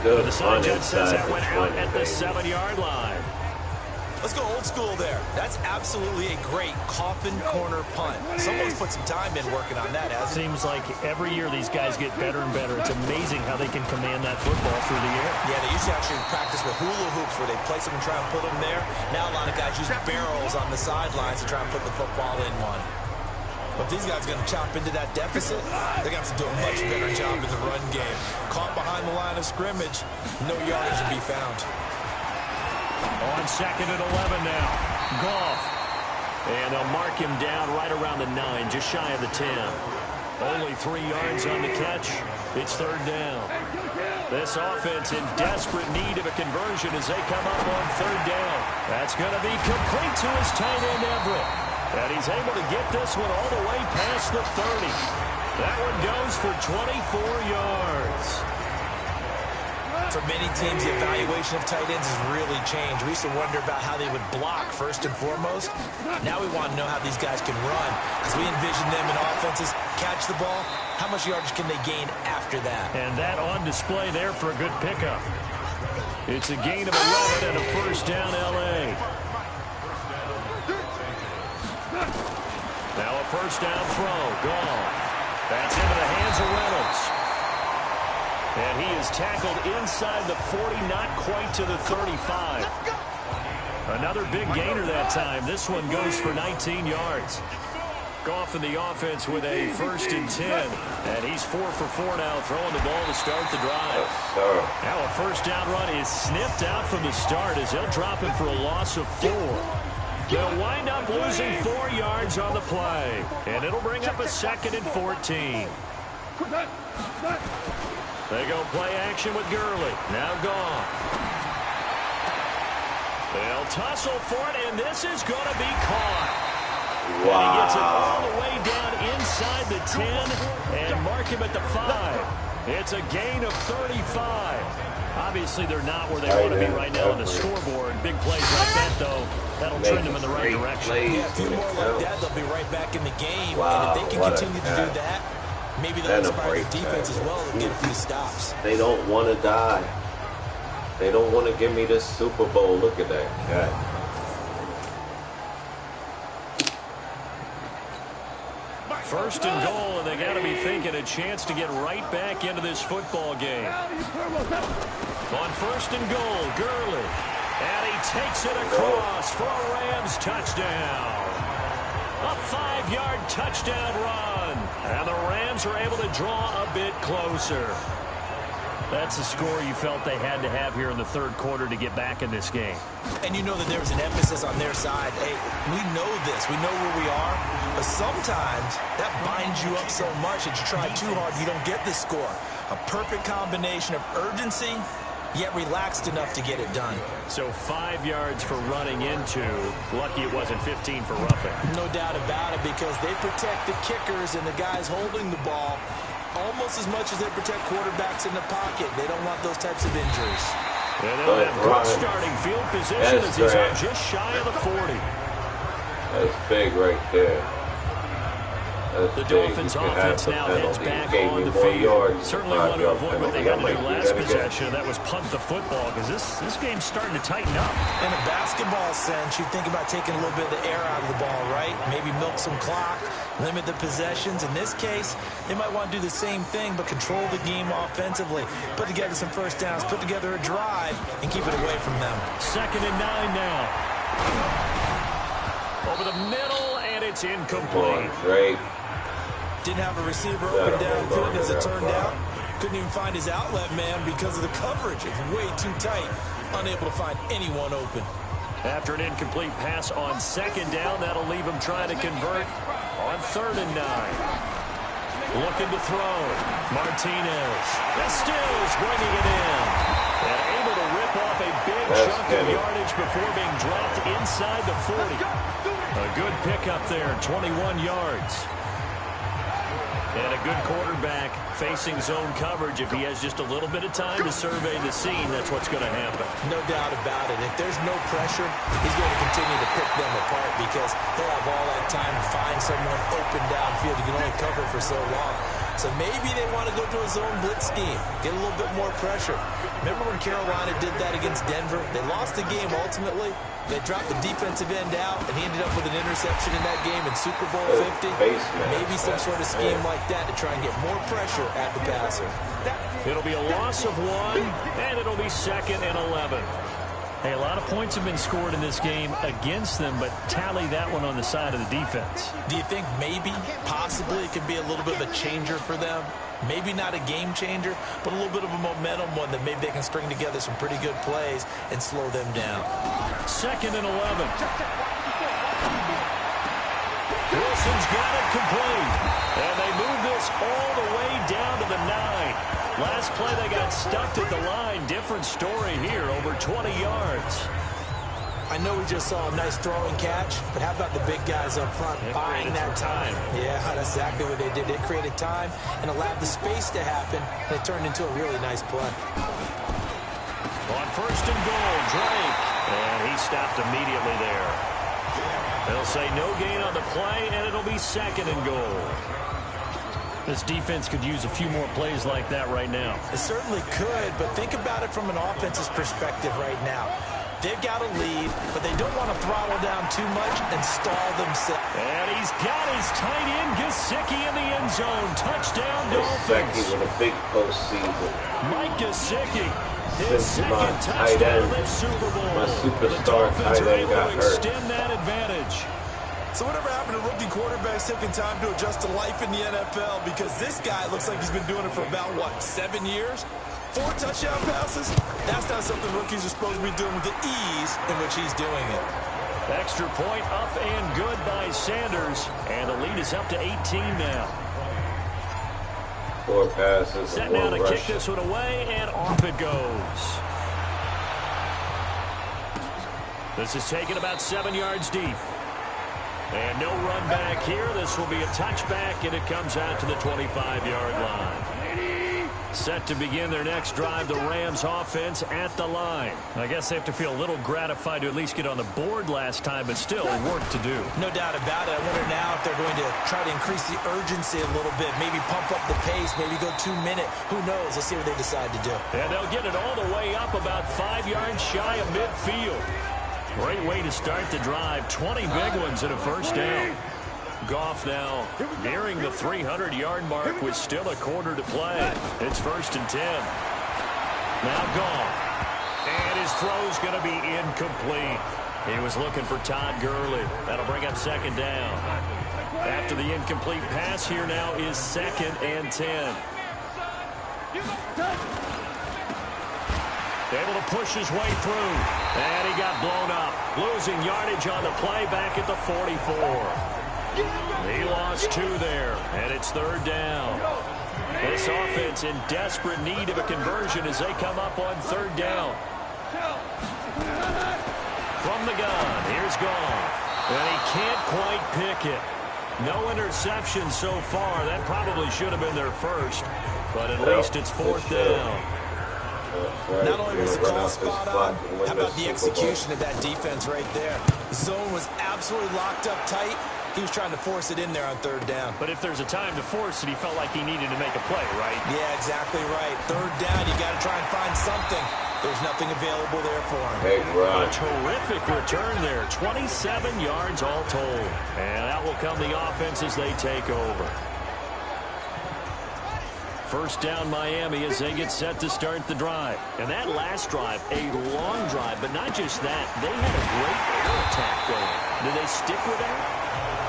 But the side judge says that went out at the 7-yard line. Let's go old school there. That's absolutely a great coffin corner punt. Someone's put some time in working on that, hasn't it? Seems like every year these guys get better and better. It's amazing how they can command that football through the air. Yeah, they used to actually practice with hula hoops where they place them and try and put them there. Now a lot of guys use barrels on the sidelines to try and put the football in one. But these guys are going to chop into that deficit. They're going to have to do a much better job in the run game. Caught behind the line of scrimmage, no yardage to be found. On 2nd and 11 now. Goff. And they'll mark him down right around the 9, just shy of the 10. Only 3 yards on the catch. It's 3rd down. This offense in desperate need of a conversion as they come up on 3rd down. That's going to be complete to his tight end, Everett. And he's able to get this one all the way past the 30. That one goes for 24 yards. For many teams, the evaluation of tight ends has really changed. We used to wonder about how they would block first and foremost. Now we want to know how these guys can run. As we envision them in offenses, catch the ball, how much yardage can they gain after that? And that on display there for a good pickup. It's a gain of 11 and a 1st down, L.A. Now a 1st down throw. Gone. That's into the hands of Reynolds. And he is tackled inside the 40, not quite to the 35. Another big gainer that time. This one goes for 19 yards. Goff in the offense with a 1st and 10. And he's 4 for 4 now, throwing the ball to start the drive. Now a 1st down run is sniffed out from the start as they'll drop him for a loss of 4. They'll wind up losing 4 yards on the play. And it'll bring up a 2nd and 14. They go play action with Gurley. Now Goff. They'll tussle for it, and this is going to be caught. Wow. And he gets it all the way down inside the 10 and mark him at the 5. It's a gain of 35. Obviously, they're not where they want to be right now on the scoreboard. Big plays like that, though, that'll trend them in the right direction. Yeah, a few more like that, they'll be right back in the game. Wow, and if they can continue to do that, maybe they'll inspire the defense as well and get a few stops. They don't want to die. They don't want to give me this Super Bowl. Look at that guy. First and goal, and they got to be thinking a chance to get right back into this football game. On 1st and goal, Gurley. And he takes it across for a Rams touchdown. A 5-yard touchdown run. And the Rams are able to draw a bit closer. That's the score you felt they had to have here in the 3rd quarter to get back in this game. And you know that there was an emphasis on their side. Hey, we know this. We know where we are. But sometimes that binds you up so much that you try too hard, you don't get the score. A perfect combination of urgency yet relaxed enough to get it done. So 5 yards for running into. Lucky it wasn't 15 for roughing. No doubt about it, because they protect the kickers and the guys holding the ball almost as much as they protect quarterbacks in the pocket. They don't want those types of injuries. And they'll have good starting field position as he's out just shy of the 40. That's big right there. The Dolphins offense now heads back on the field. Certainly want to avoid what they had to do last possession. That was punt the football, because this game's starting to tighten up. In a basketball sense, you think about taking a little bit of the air out of the ball, right? Maybe milk some clock, limit the possessions. In this case, they might want to do the same thing, but control the game offensively. Put together some first downs, put together a drive, and keep it away from them. 2nd and 9 now. Over the middle, and it's incomplete. Great. Didn't have a receiver open downfield, as it turned out. Couldn't even find his outlet man because of the coverage. It's way too tight. Unable to find anyone open. After an incomplete pass on 2nd down, that'll leave him trying to convert on 3rd and 9. Looking to throw. Martinez. Stills bringing it in. And able to rip off a big chunk of yardage before being dropped inside the 40. A good pickup there, 21 yards. And a good quarterback facing zone coverage. If he has just a little bit of time to survey the scene, that's what's going to happen. No doubt about it. If there's no pressure, he's going to continue to pick them apart, because he'll have all that time to find someone open downfield. You can only cover for so long. So maybe they want to go to a zone blitz scheme, get a little bit more pressure. Remember when Carolina did that against Denver? They lost the game ultimately. They dropped the defensive end out, and he ended up with an interception in that game in Super Bowl 50. Maybe some sort of scheme like that to try and get more pressure at the passer. It'll be a loss of 1, and it'll be 2nd and 11. Hey, a lot of points have been scored in this game against them, but tally that one on the side of the defense. Do you think maybe, possibly, it could be a little bit of a changer for them? Maybe not a game changer, but a little bit of a momentum one that maybe they can string together some pretty good plays and slow them down. 2nd and 11. Wilson's got it complete. And they move this all the way down to the 9. Last play they got stuffed at the line. Different story here, over 20 yards. I know we just saw a nice throwing catch, but how about the big guys up front buying that time? Yeah, that's exactly what they did. They created time and allowed the space to happen, and it turned into a really nice play. On 1st and goal, Drake. And he stopped immediately there. They'll say no gain on the play, and it'll be 2nd and goal. This defense could use a few more plays like that right now. It certainly could, but think about it from an offense's perspective right now. They've got a lead, but they don't want to throttle down too much and stall themselves. And he's got his tight end, Gesicki, in the end zone. Touchdown, Dolphins. Gesicki with a big postseason. Mike Gesicki, his second touchdown of the Super Bowl. My superstar tight end got hurt. Extend that advantage. So whatever happened to rookie quarterbacks taking time to adjust to life in the NFL? Because this guy looks like he's been doing it for about, 7 years? 4 touchdown passes? That's not something rookies are supposed to be doing with the ease in which he's doing it. Extra point up and good by Sanders. And the lead is up to 18 now. 4 passes. Set now to kick this one away, and off it goes. This is taken about 7 yards deep. And no run back here. This will be a touchback, and it comes out to the 25-yard line. Set to begin their next drive, the Rams offense at the line. I guess they have to feel a little gratified to at least get on the board last time, but still work to do. No doubt about it. I wonder now if they're going to try to increase the urgency a little bit, maybe pump up the pace, maybe go 2-minute. Who knows? Let's see what they decide to do. And they'll get it all the way up about 5 yards shy of midfield. Great way to start the drive. 20 big ones in a first down. Goff now nearing the 300-yard mark with still a quarter to play. It's 1st and 10. Now Goff. And his throw's going to be incomplete. He was looking for Todd Gurley. That'll bring up 2nd down. After the incomplete pass, here now is 2nd and 10. Able to push his way through. And he got blown up. Losing yardage on the play back at the 44. He lost 2 there, and it's 3rd down. This offense in desperate need of a conversion as they come up on third down. From the gun, here's Goff. And he can't quite pick it. No interception so far. That probably should have been their first. But at least it's fourth down. Not only was the call spot on, how about the execution of that defense right there? The zone was absolutely locked up tight. He was trying to force it in there on third down. But if there's a time to force it, he felt like he needed to make a play, right? Yeah, exactly right. Third down, you got to try and find something. There's nothing available there for him. Hey, a terrific return there. 27 yards all told. And out will come the offense as they take over. First down Miami as they get set to start the drive. And that last drive, a long drive, but not just that. They had a great air attack going. Do they stick with that?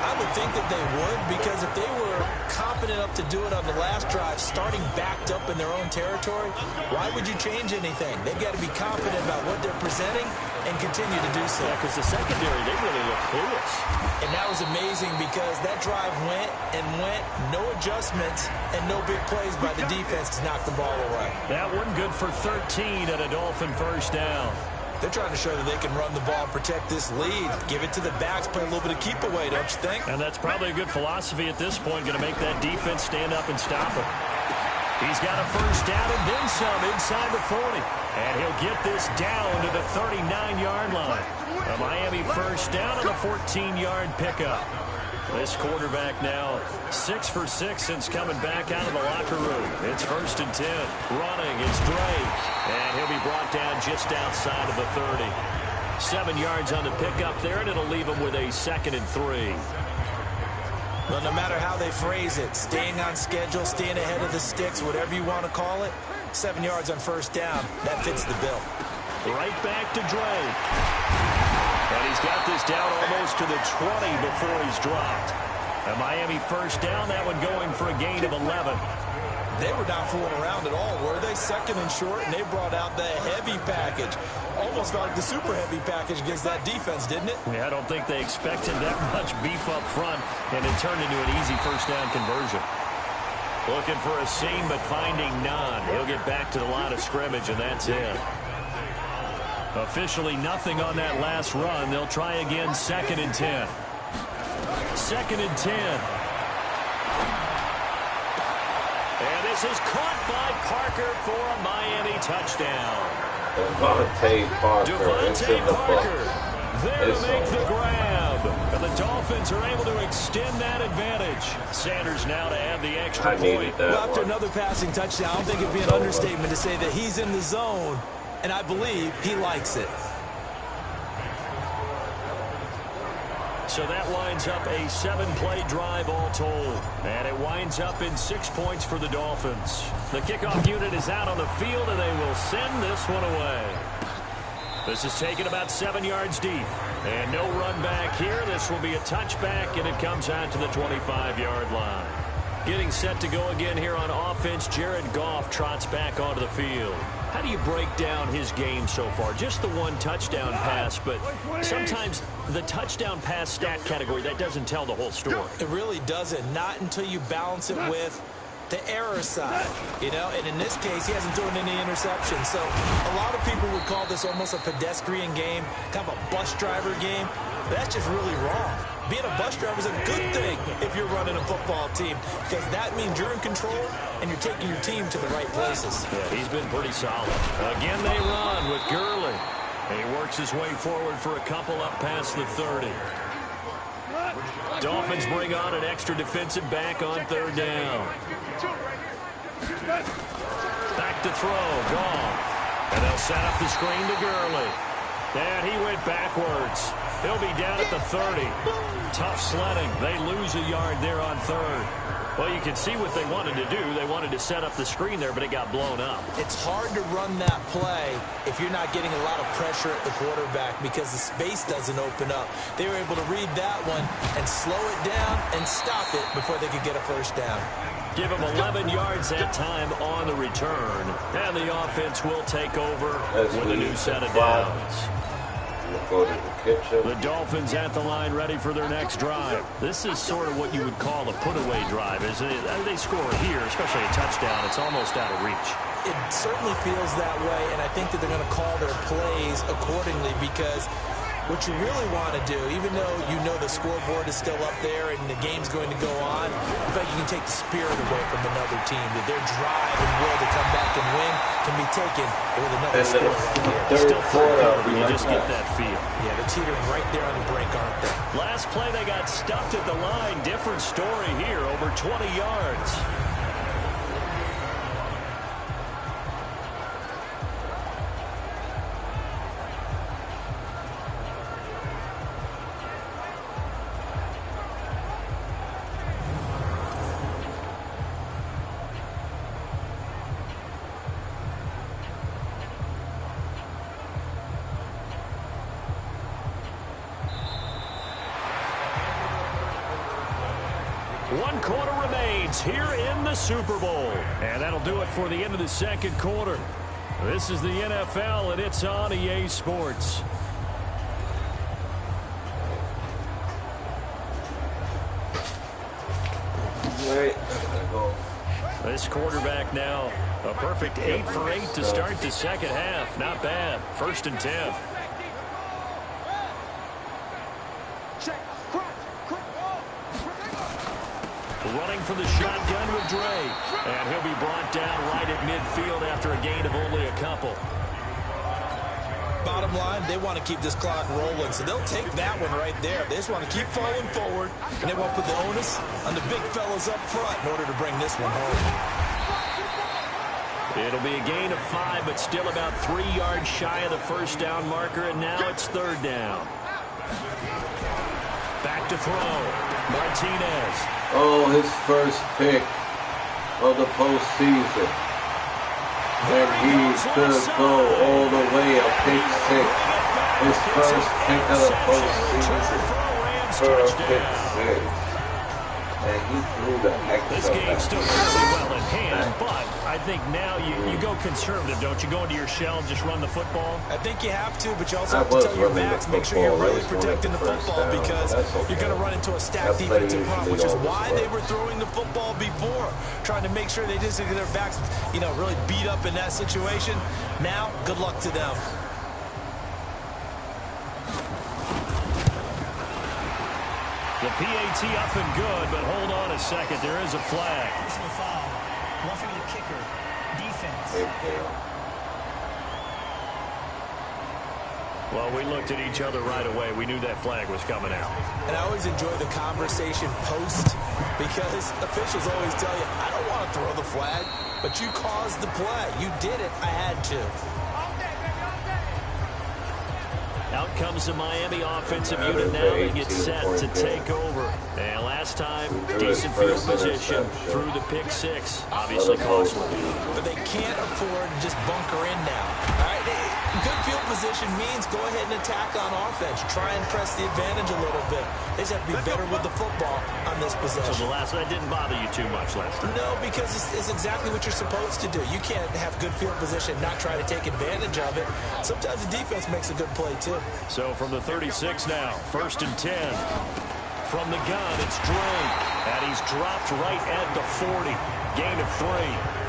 I would think that they would, because if they were confident enough to do it on the last drive, starting backed up in their own territory, why would you change anything? They've got to be confident about what they're presenting and continue to do so. Yeah, because the secondary, they really look clueless. And that was amazing because that drive went and went, no adjustments, and no big plays by the defense to knock the ball away. That one good for 13 at a Dolphin first down. They're trying to show that they can run the ball, protect this lead, give it to the backs, play a little bit of keep away, don't you think? And that's probably a good philosophy at this point, going to make that defense stand up and stop it. He's got a first down and then some inside the 40. And he'll get this down to the 39-yard line. A Miami first down and a 14-yard pickup. This quarterback now 6 for 6 since coming back out of the locker room. It's 1st and 10. Running, it's Drake. And he'll be brought down just outside of the 30. 7 yards on the pickup there, and it'll leave him with a 2nd and 3. Well, no matter how they phrase it, staying on schedule, staying ahead of the sticks, whatever you want to call it, 7 yards on first down, that fits the bill. Right back to Drake. And he's got this down almost to the 20 before he's dropped. A Miami first down, that one going for a gain of 11. They were not fooling around at all, were they? 2nd and short, and they brought out the heavy package. Almost felt like the super heavy package against that defense, didn't it? Yeah, I don't think they expected that much beef up front, and it turned into an easy first down conversion. Looking for a seam, but finding none. He'll get back to the line of scrimmage, and that's it. Officially nothing on that last run. They'll try again, 2nd and 10. 2nd and 10. And this is caught by Parker for a Miami touchdown. Devontae Parker. There to make the grab. And the Dolphins are able to extend that advantage. Sanders now to add the extra point. Well, after another passing touchdown, I don't think it'd be an understatement to say that he's in the zone, and I believe he likes it. So that winds up a 7-play drive all told. And it winds up in 6 points for the Dolphins. The kickoff unit is out on the field, and they will send this one away. This is taken about 7 yards deep. And no run back here. This will be a touchback, and it comes out to the 25-yard line. Getting set to go again here on offense, Jared Goff trots back onto the field. How do you break down his game so far? Just the one touchdown pass, but sometimes the touchdown pass stat category, that doesn't tell the whole story. It really doesn't. Not until you balance it with the error side, you know, and in this case, he hasn't thrown any interceptions. So a lot of people would call this almost a pedestrian game, kind of a bus driver game. But that's just really wrong. Being a bus driver is a good thing if you're running a football team, because that means you're in control and you're taking your team to the right places. Yeah, he's been pretty solid. Again, they run with Gurley. And he works his way forward for a couple up past the 30. Dolphins bring on an extra defensive back on third down. Back to throw, Goff. And they'll set up the screen to Gurley. And he went backwards. He'll be down at the 30. Tough sledding. They lose a yard there on third. Well, you can see what they wanted to do. They wanted to set up the screen there, but it got blown up. It's hard to run that play if you're not getting a lot of pressure at the quarterback because the space doesn't open up. They were able to read that one and slow it down and stop it before they could get a first down. Give them 11 yards that time on the return. And the offense will take over with a new set of downs. go to the kitchen. The Dolphins at the line ready for their next drive. This is sort of what you would call a put-away drive, isn't it? They score here, especially a touchdown. It's almost out of reach. It certainly feels that way, and I think that they're going to call their plays accordingly because what you really want to do, even though you know the scoreboard is still up there and the game's going to go on, I feel like you can take the spirit away from another team, that their drive and will to come back and win can be taken with another score right here. Still quarter, you just get that feel. Yeah, they're teetering right there on the brink, aren't they? Last play, they got stuffed at the line. Different story here, over 20 yards. One quarter remains here in the Super Bowl. And that'll do it for the end of the second quarter. This is the NFL, and it's on EA Sports. This quarterback now, a perfect 8 for 8 to start the second half. Not bad. 1st and 10. Running for the shotgun with Dre. And he'll be brought down right at midfield after a gain of only a couple. Bottom line, they want to keep this clock rolling, so they'll take that one right there. They just want to keep falling forward, and they won't put the onus on the big fellas up front in order to bring this one home. It'll be a gain of 5, but still about 3 yards shy of the first down marker, and now it's 3rd down. Back to throw. Martinez. Oh, his first pick of the postseason. And he could go all the way, a pick 6. His first pick of the postseason for a pick 6. And he threw the heck This game's still fairly well in hand, but I think now you go conservative, don't you? Go into your shell and just run the football? I think you have to, but you also have to tell your backs, make sure you're really protecting the football because you're going to run into a stacked defensive front, which is why they were throwing the football before, trying to make sure they just get their backs, really beat up in that situation. Now, good luck to them. The PAT up and good, but hold on a second. There is a flag. Personal foul. Roughing the kicker. Defense. Well, we looked at each other right away. We knew that flag was coming out. And I always enjoy the conversation post because officials always tell you, I don't want to throw the flag, but you caused the play. You did it. I had to. Out comes the Miami offensive unit now. They get set to take over. And last time, decent field position through the pick 6. Obviously costly. But they can't afford to just bunker in now. All right, good field position means go ahead and attack on offense. Try and press the advantage a little bit. They just have to be better with the football on this possession. So the last one didn't bother you too much last time? No, because it's exactly what you're supposed to do. You can't have good field position, not try to take advantage of it. Sometimes the defense makes a good play, too. So from the 36 now, 1st and 10. From the gun, it's Dre. And he's dropped right at the 40. Gain of 3.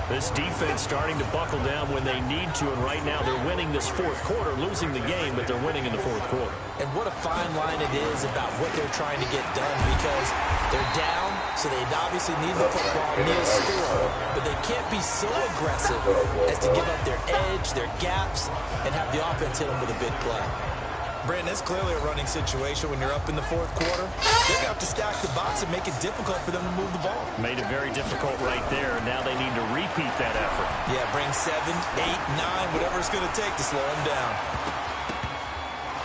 This defense starting to buckle down when they need to, and right now they're winning this 4th quarter, losing the game, but they're winning in the 4th quarter. And what a fine line it is about what they're trying to get done because they're down, so they obviously need the football, need a score, but they can't be so aggressive as to give up their edge, their gaps, and have the offense hit them with a big play. Brandon, it's clearly a running situation when you're up in the 4th quarter. They're going to have to stack the box and make it difficult for them to move the ball. Made it very difficult right there. Now they need to repeat that effort. Yeah, bring 7, 8, 9, whatever it's going to take to slow them down.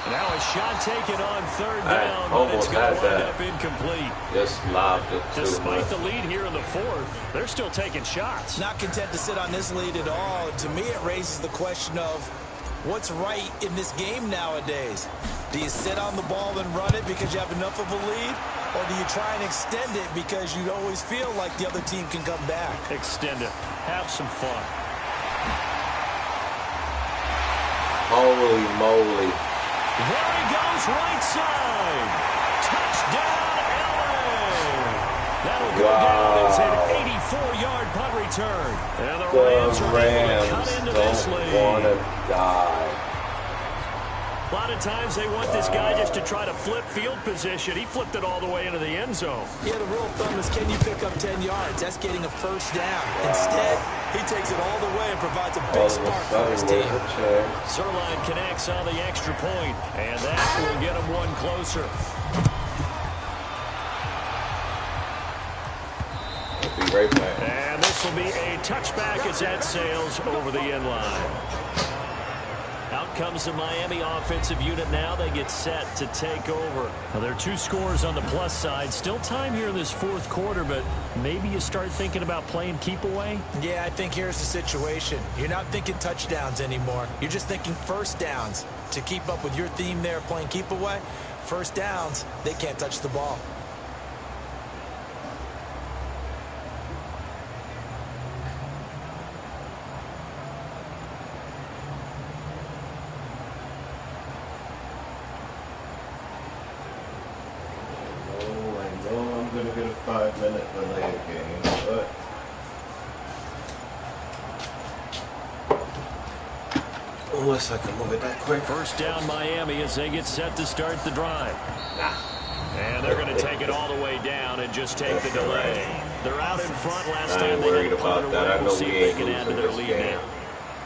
Now a shot taken on 3rd down, but it's going to wind up incomplete. Just lobbed it. Despite the lead here in the 4th, they're still taking shots. Not content to sit on this lead at all. To me, it raises the question of what's right in this game nowadays? Do you sit on the ball and run it because you have enough of a lead? Or do you try and extend it because you always feel like the other team can come back? Extend it. Have some fun. Holy moly. There he goes, right side. Touchdown, LA. That'll go down as an 84-yard punt return. And the Rams are able to cut into this lead. Want to die. A lot of times they want this guy just to try to flip field position. He flipped it all the way into the end zone. Yeah, the rule of thumb is can you pick up 10 yards? That's getting a first down. Instead, he takes it all the way and provides a big spark for his team. Zerline connects on the extra point, and that will get him one closer. Be right back. And this will be a touchback as that sails over the end line. Out comes the Miami offensive unit now. They get set to take over. Now, there are 2 scores on the plus side. Still time here in this fourth quarter, but maybe you start thinking about playing keep away? Yeah, I think here's the situation. You're not thinking touchdowns anymore. You're just thinking first downs. To keep up with your theme there, playing keep away, first downs, they can't touch the ball. I'm going to get a 5-minute delay game, but unless I can move it that quick. First down Miami as they get set to start the drive. And they're going to take it all the way down and just take the delay. They're out in front last time they had punted away. We'll see if they can add to their lead now.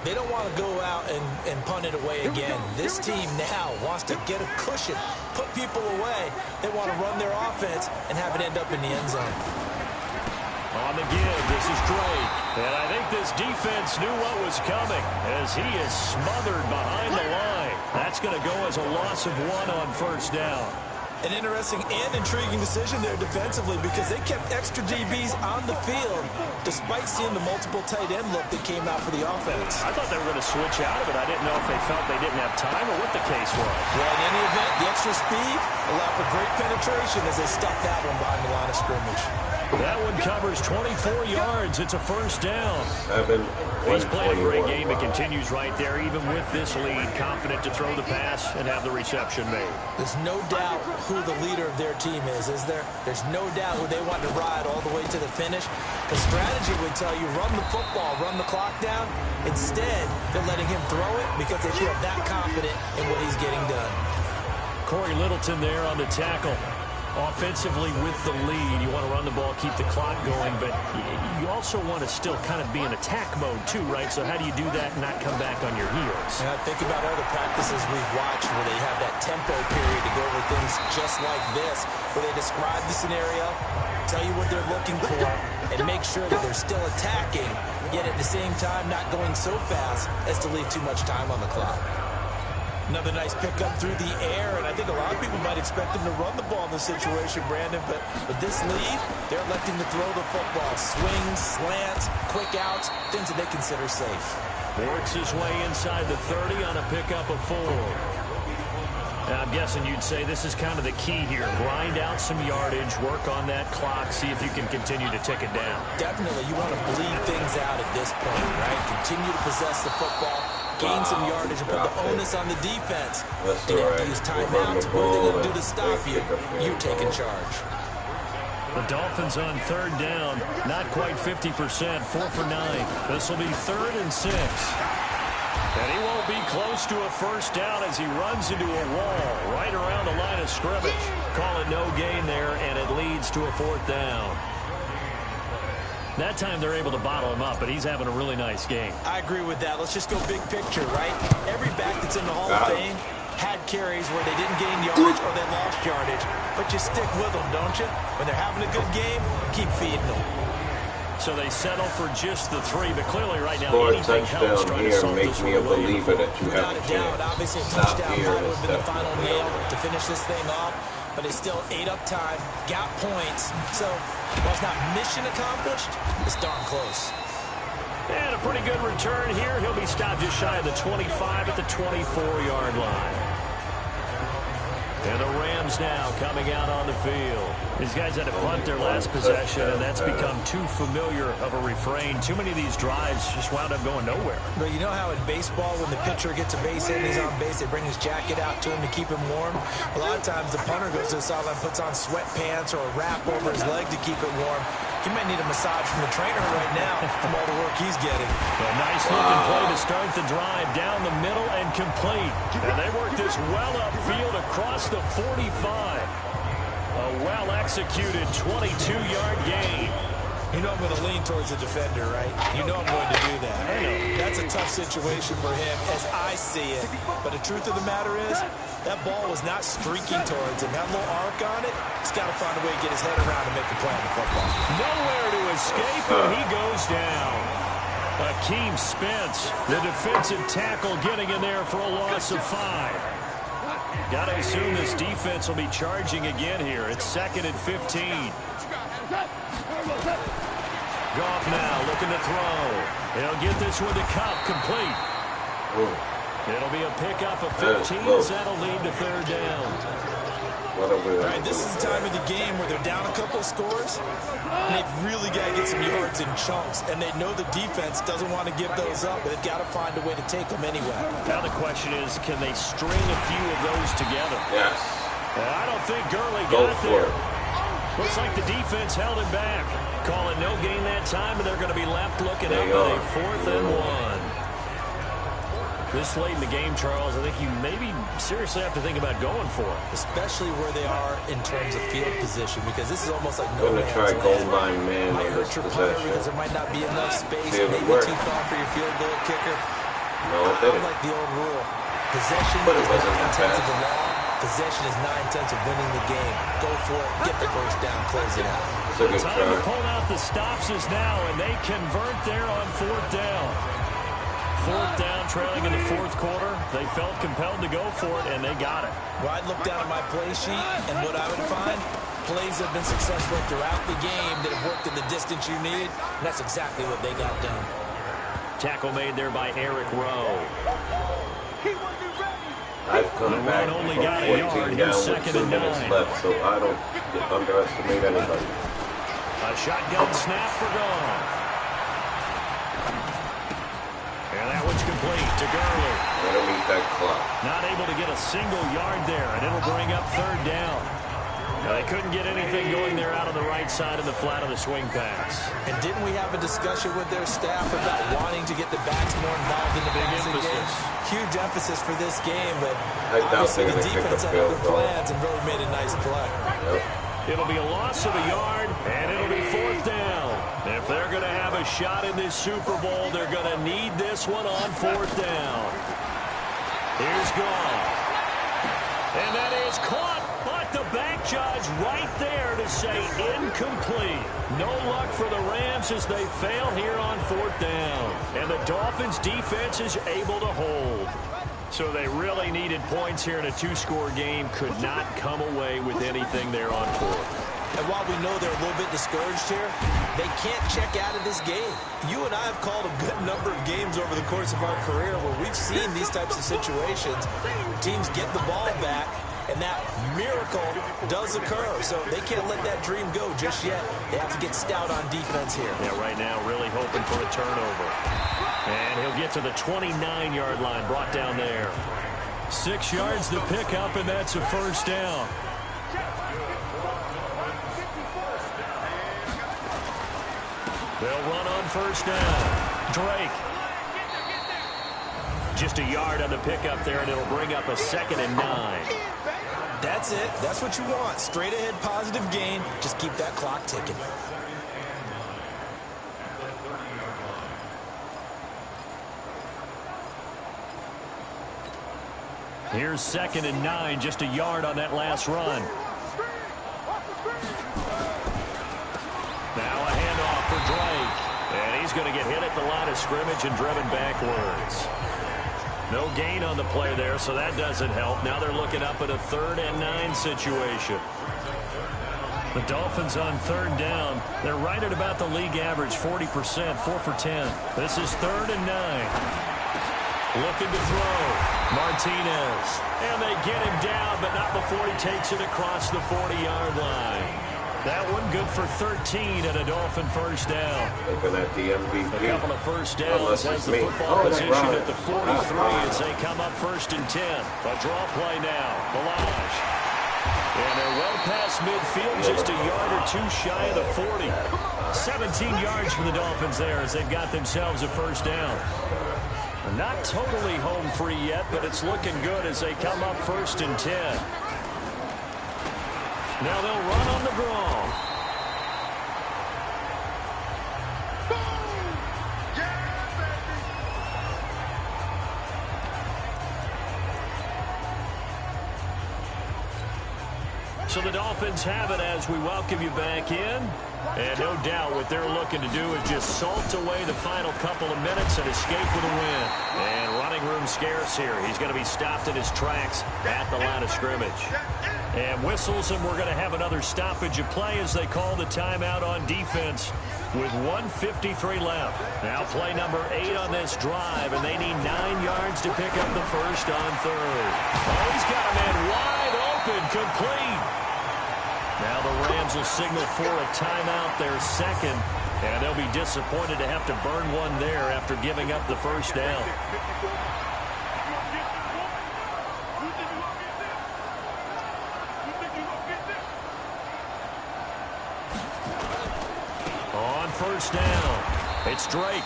They don't want to go out and punt it away again. This team now wants to get a cushion, put people away. They want to run their offense and have it end up in the end zone. On the give, this is Drake. And I think this defense knew what was coming as he is smothered behind the line. That's going to go as a loss of 1 on first down. An interesting and intriguing decision there defensively because they kept extra DBs on the field despite seeing the multiple tight end look that came out for the offense. I thought they were going to switch out of it. I didn't know if they felt they didn't have time or what the case was. Well, in any event, the extra speed allowed for great penetration as they stuffed that one behind the line of scrimmage. That one covers 24 yards. It's a first down. 7, He's played a great game and continues right there, even with this lead, confident to throw the pass and have the reception made. There's no doubt who the leader of their team is there? There's no doubt who they want to ride all the way to the finish. The strategy would tell you run the football, run the clock down. Instead, they're letting him throw it because they feel that confident in what he's getting done. Corey Littleton there on the tackle. Offensively with the lead, you want to run the ball, keep the clock going, but you also want to still kind of be in attack mode too, right? So how do you do that and not come back on your heels? And I think about other practices we've watched where they have that tempo period to go over things just like this, where they describe the scenario, tell you what they're looking for, and make sure that they're still attacking, yet at the same time not going so fast as to leave too much time on the clock. Another nice pickup through the air, and I think a lot of people might expect them to run the ball in this situation, Brandon, but with this lead, they're electing to throw the football. Swings, slants, quick outs, things that they consider safe. Works his way inside the 30 on a pickup of 4. Now, I'm guessing you'd say this is kind of the key here. Grind out some yardage, work on that clock, see if you can continue to tick it down. Definitely, you want to bleed things out at this point, right? Continue to possess the football, gain some yardage, and put the onus on the defense. They have to use timeouts. What are they going to do to stop you? You're taking charge. The Dolphins on third down, not quite 50%, 4 for 9. This will be 3rd and 6. And he won't be close to a first down as he runs into a wall right around the line of scrimmage. Call it no gain there, and it leads to a 4th down. That time they're able to bottle him up, but he's having a really nice game. I agree with that. Let's just go big picture, right? Every back that's in the Hall of Fame had carries where they didn't gain yardage or they lost yardage. But you stick with them, don't you? When they're having a good game, keep feeding them. So they settle for just the 3, but clearly right now Score a anything helps touchdown trying to here solve make this me a one away. believer that you have Without a a doubt, chance. obviously a Not touchdown here probably would is have been the final definitely nail to finish this thing off, but it's still ate up time, got points. So while it's not mission accomplished, it's darn close. And a pretty good return here. He'll be stopped just shy of the 25 at the 24-yard line. And the Rams now coming out on the field. These guys had to punt their last possession, and that's become too familiar of a refrain. Too many of these drives just wound up going nowhere. But you know how in baseball, when the pitcher gets a base hit and he's on base, they bring his jacket out to him to keep him warm? A lot of times the punter goes to the sideline, puts on sweatpants or a wrap over his leg to keep it warm. He might need a massage from the trainer right now from all the work he's getting. A nice-looking play to start the drive down the middle and complete. And they work this well upfield across the 45. A well-executed 22-yard gain. You know I'm going to lean towards the defender, right? You know I'm going to do that. I know. That's a tough situation for him as I see it. But the truth of the matter is, that ball was not streaking towards him. That little arc on it, he's got to find a way to get his head around and make the play on the football. Nowhere to escape, and he goes down. Akeem Spence, the defensive tackle, getting in there for a loss of 5. Got to assume this defense will be charging again here. It's 2nd and 15. Goff now looking to throw. He'll get this one to Cup, complete. It'll be a pickup of 15. That'll lead to 3rd down. All right, this is the time of the game where they're down a couple of scores, and they've really got to get some yards in chunks, and they know the defense doesn't want to give those up, but they've got to find a way to take them anyway. Now the question is, can they string a few of those together? Yes. I don't think Gurley got there. Looks like the defense held him back. Calling no gain that time, and they're going to be left looking up with a 4th and 1. This late in the game, Charles, I think you maybe seriously have to think about going for it. Especially where they are in terms of field position, because this is almost like no man's try land. goal line man Might in hurt this your punter possession. because there might not be enough space, See if it maybe works. too far for your field goal kicker. No, it didn't. Like the old rule, possession But it is wasn't 9/10 that of the bad. law. Possession is 9/10 of winning the game. Go for it, get the first down, close it out. It's a good Time to try. pull out the stops is now, and they convert there on 4th down. 4th down, trailing in the 4th quarter. They felt compelled to go for it, and they got it. Well, I'd look down at my play sheet, and what I would find, plays have been successful throughout the game that have worked in the distance you needed, and that's exactly what they got done. Tackle made there by Eric Rowe. I've come The back run only from got a 14 yard. down Here's with 2nd 2 and minutes 9. left, so I don't underestimate anybody. A shotgun snap for Goff. And that one's complete to Gurley. Gotta meet that clock. Not able to get a single yard there, and it'll bring up 3rd down. Now, they couldn't get anything going there out on the right side of the flat of the swing pass. And didn't we have a discussion with their staff about wanting to get the backs more involved in the passing game? Huge emphasis for this game, but I doubt obviously they're the gonna kick defense a had field other goal. plans and really made a nice play. Yep. It'll be a loss of a yard, and it'll be 4th down. If they're going to have a shot in this Super Bowl, they're going to need this one on 4th down. Here's Goff. And that is caught, but the back judge right there to say incomplete. No luck for the Rams as they fail here on 4th down. And the Dolphins' defense is able to hold. So they really needed points here in a 2-score game. Could not come away with anything there on 4th. And while we know they're a little bit discouraged here, they can't check out of this game. You and I have called a good number of games over the course of our career where we've seen these types of situations. Teams get the ball back, and that miracle does occur. So they can't let that dream go just yet. They have to get stout on defense here. Yeah, right now really hoping for a turnover. And he'll get to the 29-yard line, brought down there. 6 yards to pick up, and that's a 1st down. They'll run on 1st down. Drake. Just a yard on the pickup there, and it'll bring up a 2nd and 9. That's it. That's what you want. Straight ahead positive gain. Just keep that clock ticking. Here's 2nd and 9, just a yard on that last run. Now a handoff for Drake. And he's going to get hit at the line of scrimmage and driven backwards. No gain on the play there, so that doesn't help. Now they're looking up at a 3rd and 9 situation. The Dolphins on 3rd down. They're right at about the league average, 40%, 4 for 10. This is 3rd and 9. Looking to throw. Martinez. And they get him down, but not before he takes it across the 40-yard line. That one good for 13 and a Dolphin first down. Looking at the MVP. A couple of first downs has the football position at the 43 as they come up first and 10. A draw play now. Balaj. And they're well past midfield, just a yard or two shy of the 40. 17 yards for the Dolphins there as they've got themselves a first down. Not totally home free yet, but it's looking good as they come up first and 10. Now they'll run on the draw. So the Dolphins have it as we welcome you back in. And no doubt what they're looking to do is just salt away the final couple of minutes and escape with a win. And running room scarce here. He's going to be stopped in his tracks at the line of scrimmage. And whistles, and we're going to have another stoppage of play as they call the timeout on defense with 1:53 left. Now play number 8 on this drive, and they need 9 yards to pick up the first on third. Oh, he's got a man wide open, complete. Now the Rams will signal for a timeout, their second, and they'll be disappointed to have to burn one there after giving up the first down. On first down, it's Drake,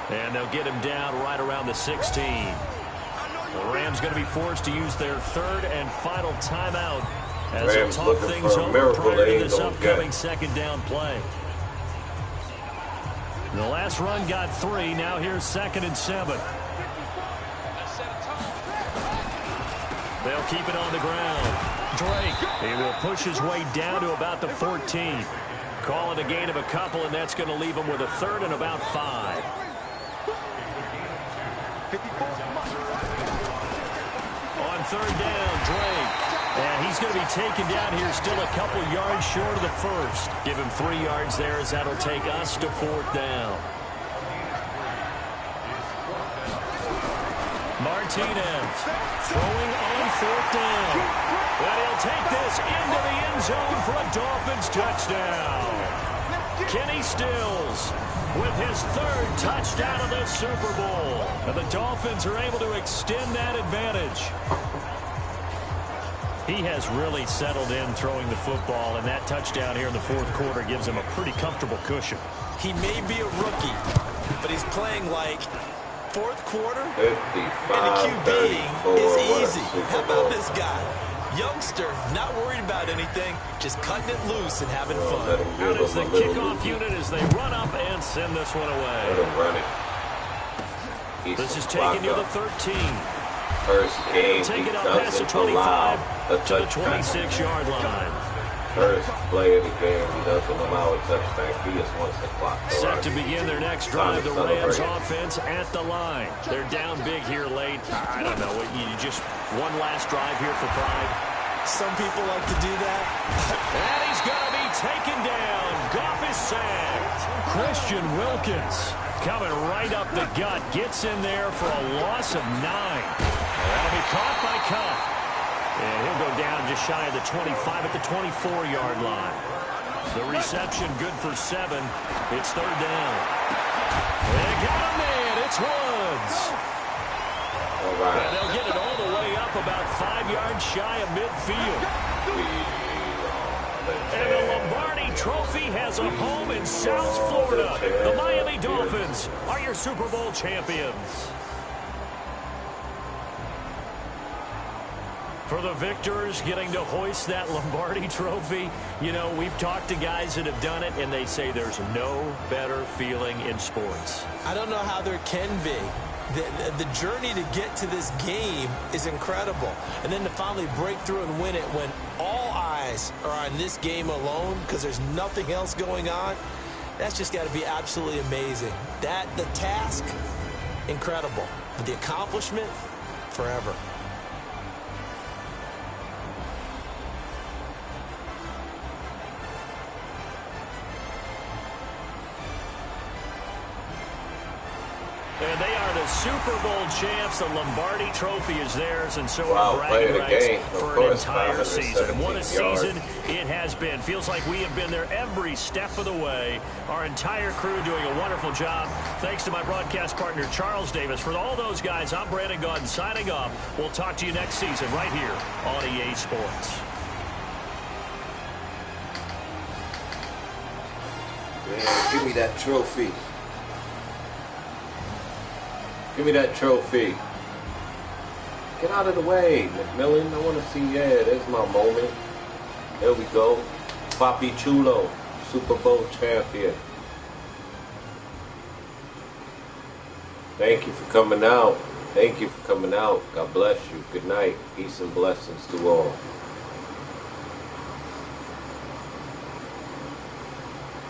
and they'll get him down right around the 16. The Rams going to be forced to use their third and final timeout as they talk things over prior to this upcoming second down play. The last run got 3. Now here's 2nd and 7. They'll keep it on the ground. Drake, he will push his way down to about the 14. Call it a gain of a couple, and that's going to leave him with a third and about 5. On third down, Drake. And he's going to be taken down here still a couple yards short of the first. Give him 3 yards there as that'll take us to 4th down. Martinez throwing on 4th down. And he'll take this into the end zone for a Dolphins touchdown. Kenny Stills with his 3rd touchdown of the Super Bowl. And the Dolphins are able to extend that advantage. He has really settled in throwing the football, and that touchdown here in the 4th quarter gives him a pretty comfortable cushion. He may be a rookie, but he's playing like 4th quarter, and the QB is easy. How about this guy? Youngster, not worried about anything, just cutting it loose and having fun. Out is the kickoff unit as they run up and send this one away. This is taken near the 13. First game, take he it up past the 25 to the 26-yard line. First play of the game, he doesn't allow a touchback. He just wants the clock to Set run. to begin their next drive, the Rams offense at the line. They're down big here late. I don't know, you just one last drive here for pride. Some people like to do that. And he's going to be taken down. Goff is sacked. Christian Wilkins coming right up the gut. Gets in there for a loss of 9. That'll be caught by Cup. And he'll go down just shy of the 25 at the 24-yard line. The reception good for 7. It's 3rd down. They got a man. It's Woods. All right. And they'll get it all the way up about 5 yards shy of midfield. And the Lombardi Trophy has a home in South Florida. The Miami Dolphins are your Super Bowl champions. For the victors getting to hoist that Lombardi Trophy, you know, we've talked to guys that have done it, and they say there's no better feeling in sports. I don't know how there can be. The journey to get to this game is incredible. And then to finally break through and win it when all eyes are on this game alone because there's nothing else going on, that's just got to be absolutely amazing. The task, incredible. But the accomplishment, forever. And they are the Super Bowl champs. The Lombardi Trophy is theirs, and so wow, are bragging rights for an course, entire season. What a season yards. it has been. Feels like we have been there every step of the way. Our entire crew doing a wonderful job. Thanks to my broadcast partner, Charles Davis. For all those guys, I'm Brandon Gaudin signing off. We'll talk to you next season right here on EA Sports. Man, give me that trophy. Give me that trophy. Get out of the way, McMillan. I want to see, yeah, there's my moment. There we go. Papi Chulo, Super Bowl champion. Thank you for coming out. Thank you for coming out. God bless you. Good night. Peace and blessings to all.